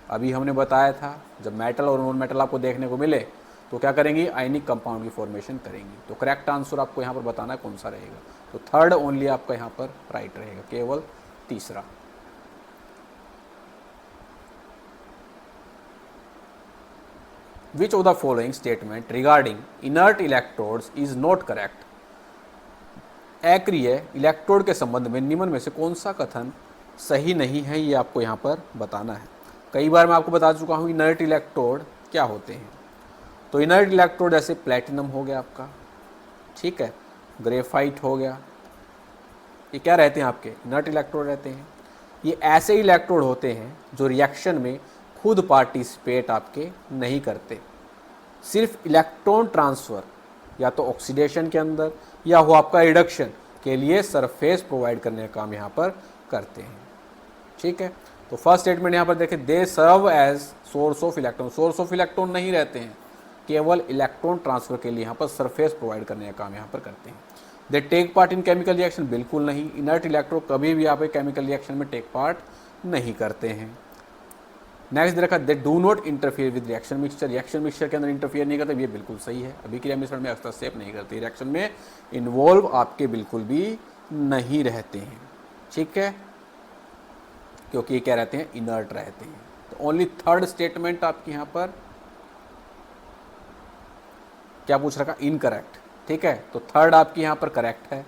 अभी हमने बताया था जब मेटल और नॉन मेटल आपको देखने को मिले तो क्या करेंगी? आयनिक कंपाउंड की फॉर्मेशन करेंगी। तो करेक्ट आंसर आपको यहाँ पर बताना है कौन सा रहेगा। तो थर्ड ओनली आपका यहाँ पर राइट रहेगा, केवल तीसरा। Which of the following statement regarding inert electrodes is not correct? अक्रिय इलेक्ट्रोड के संबंध में निम्न में से कौन सा कथन सही नहीं है ये आपको यहाँ पर बताना है। कई बार मैं आपको बता चुका हूँ इनर्ट इलेक्ट्रोड क्या होते हैं। तो इनर्ट इलेक्ट्रोड जैसे प्लेटिनम हो गया आपका, ठीक है, ग्रेफाइट हो गया, ये क्या रहते हैं? आपके इनर्ट इलेक्ट्रोड रहते हैं। ये ऐसे इलेक्ट्रोड होते हैं जो रिएक्शन में खुद पार्टिसिपेट आपके नहीं करते, सिर्फ इलेक्ट्रॉन ट्रांसफ़र या तो ऑक्सीडेशन के अंदर या हो आपका रिडक्शन के लिए सरफेस प्रोवाइड करने का काम यहाँ पर करते हैं। ठीक है, तो फर्स्ट स्टेटमेंट यहाँ पर देखें, they serve as source of electron. Source of electron नहीं रहते हैं, केवल इलेक्ट्रॉन ट्रांसफ़र के लिए यहाँ पर सरफेस प्रोवाइड करने का काम यहाँ पर करते हैं। They take part in chemical reaction, बिल्कुल नहीं। इनर्ट इलेक्ट्रोड कभी भी यहाँ पे केमिकल रिएक्शन में टेक पार्ट नहीं करते हैं। नेक्स्ट दे रखा they do not interfere with reaction mixture, reaction mixture के अंदर इंटरफियर नहीं करते, ये बिल्कुल सही है। अभिक्रिया मिश्रण में हस्तक्षेप नहीं करती, रिएक्शन में इन्वॉल्व आपके बिल्कुल भी नहीं रहते हैं, ठीक है, क्योंकि ये क्या रहते हैं, इनर्ट रहते हैं। तो ओनली थर्ड स्टेटमेंट आपकी यहाँ पर क्या पूछ रखा, इनकरेक्ट, ठीक है। तो थर्ड आपकी यहाँ पर करेक्ट है,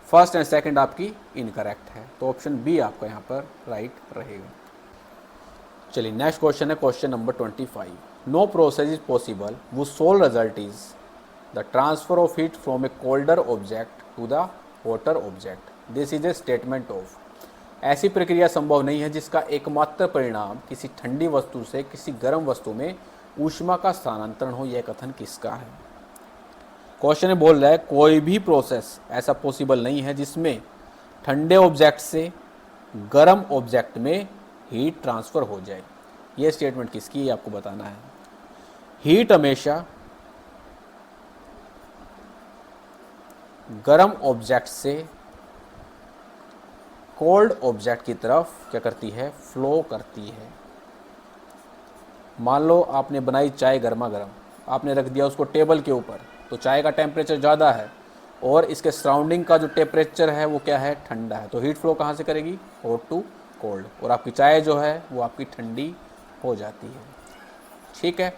फर्स्ट एंड सेकंड आपकी इनकरेक्ट है, तो ऑप्शन बी आपका यहाँ पर राइट रहेगा। चलिए नेक्स्ट क्वेश्चन है question number 25। No process is possible whose sole result is the transfer of heat from a colder object to the hotter object, this is a statement of. ऐसी प्रक्रिया संभव नहीं है जिसका एकमात्र परिणाम किसी ठंडी वस्तु से किसी गर्म वस्तु में ऊष्मा का स्थानांतरण हो, यह कथन किसका है। क्वेश्चन में बोल रहा है कोई भी प्रोसेस ऐसा पॉसिबल नहीं है जिसमें ठंडे ऑब्जेक्ट से गर्म ऑब्जेक्ट में हीट ट्रांसफ़र हो जाए। ये स्टेटमेंट किसकी है आपको बताना है। हीट हमेशा गर्म ऑब्जेक्ट से कोल्ड ऑब्जेक्ट की तरफ क्या करती है, फ्लो करती है। मान लो आपने बनाई चाय गर्मा गर्म, आपने रख दिया उसको टेबल के ऊपर, तो चाय का टेम्परेचर ज़्यादा है और इसके सराउंडिंग का जो टेम्परेचर है वो क्या है, ठंडा है, तो हीट फ्लो कहाँ से करेगी, हॉट टू कोल्ड, और आपकी चाय जो है वो आपकी ठंडी हो जाती है, ठीक है।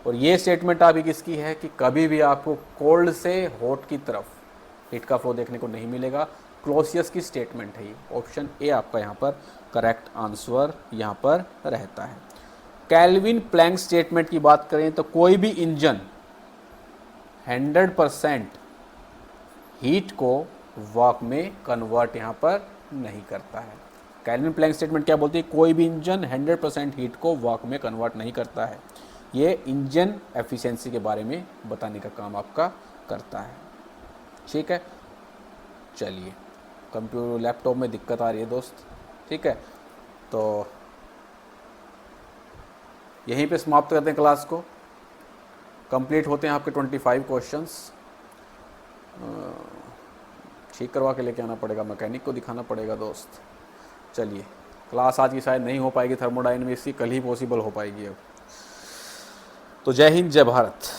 और ये स्टेटमेंट अभी किसकी है कि कभी भी आपको कोल्ड से हॉट की तरफ हीट का फ्लो देखने को नहीं मिलेगा। क्लॉसियस की स्टेटमेंट है ये, ऑप्शन ए आपका यहाँ पर करेक्ट आंसर यहाँ पर रहता है। केल्विन प्लैंक स्टेटमेंट की बात करें तो कोई भी इंजन 100% हीट को वर्क में कन्वर्ट यहाँ पर नहीं करता है। केल्विन प्लैंक स्टेटमेंट क्या बोलती है, कोई भी इंजन 100% हीट को वर्क में कन्वर्ट नहीं करता है। ये इंजन एफिशिएंसी के बारे में बताने का काम आपका करता है, ठीक है। चलिए कंप्यूटर लैपटॉप में दिक्कत आ रही है दोस्त, ठीक है, तो यहीं पे समाप्त करते हैं क्लास को। कंप्लीट होते हैं आपके 25 क्वेश्चंस। ठीक करवा के लेके आना पड़ेगा, मैकेनिक को दिखाना पड़ेगा दोस्त। चलिए क्लास आज की शायद नहीं हो पाएगी थर्मोडायनेमिक्स की, कल ही पॉसिबल हो पाएगी अब। तो जय हिंद जय भारत।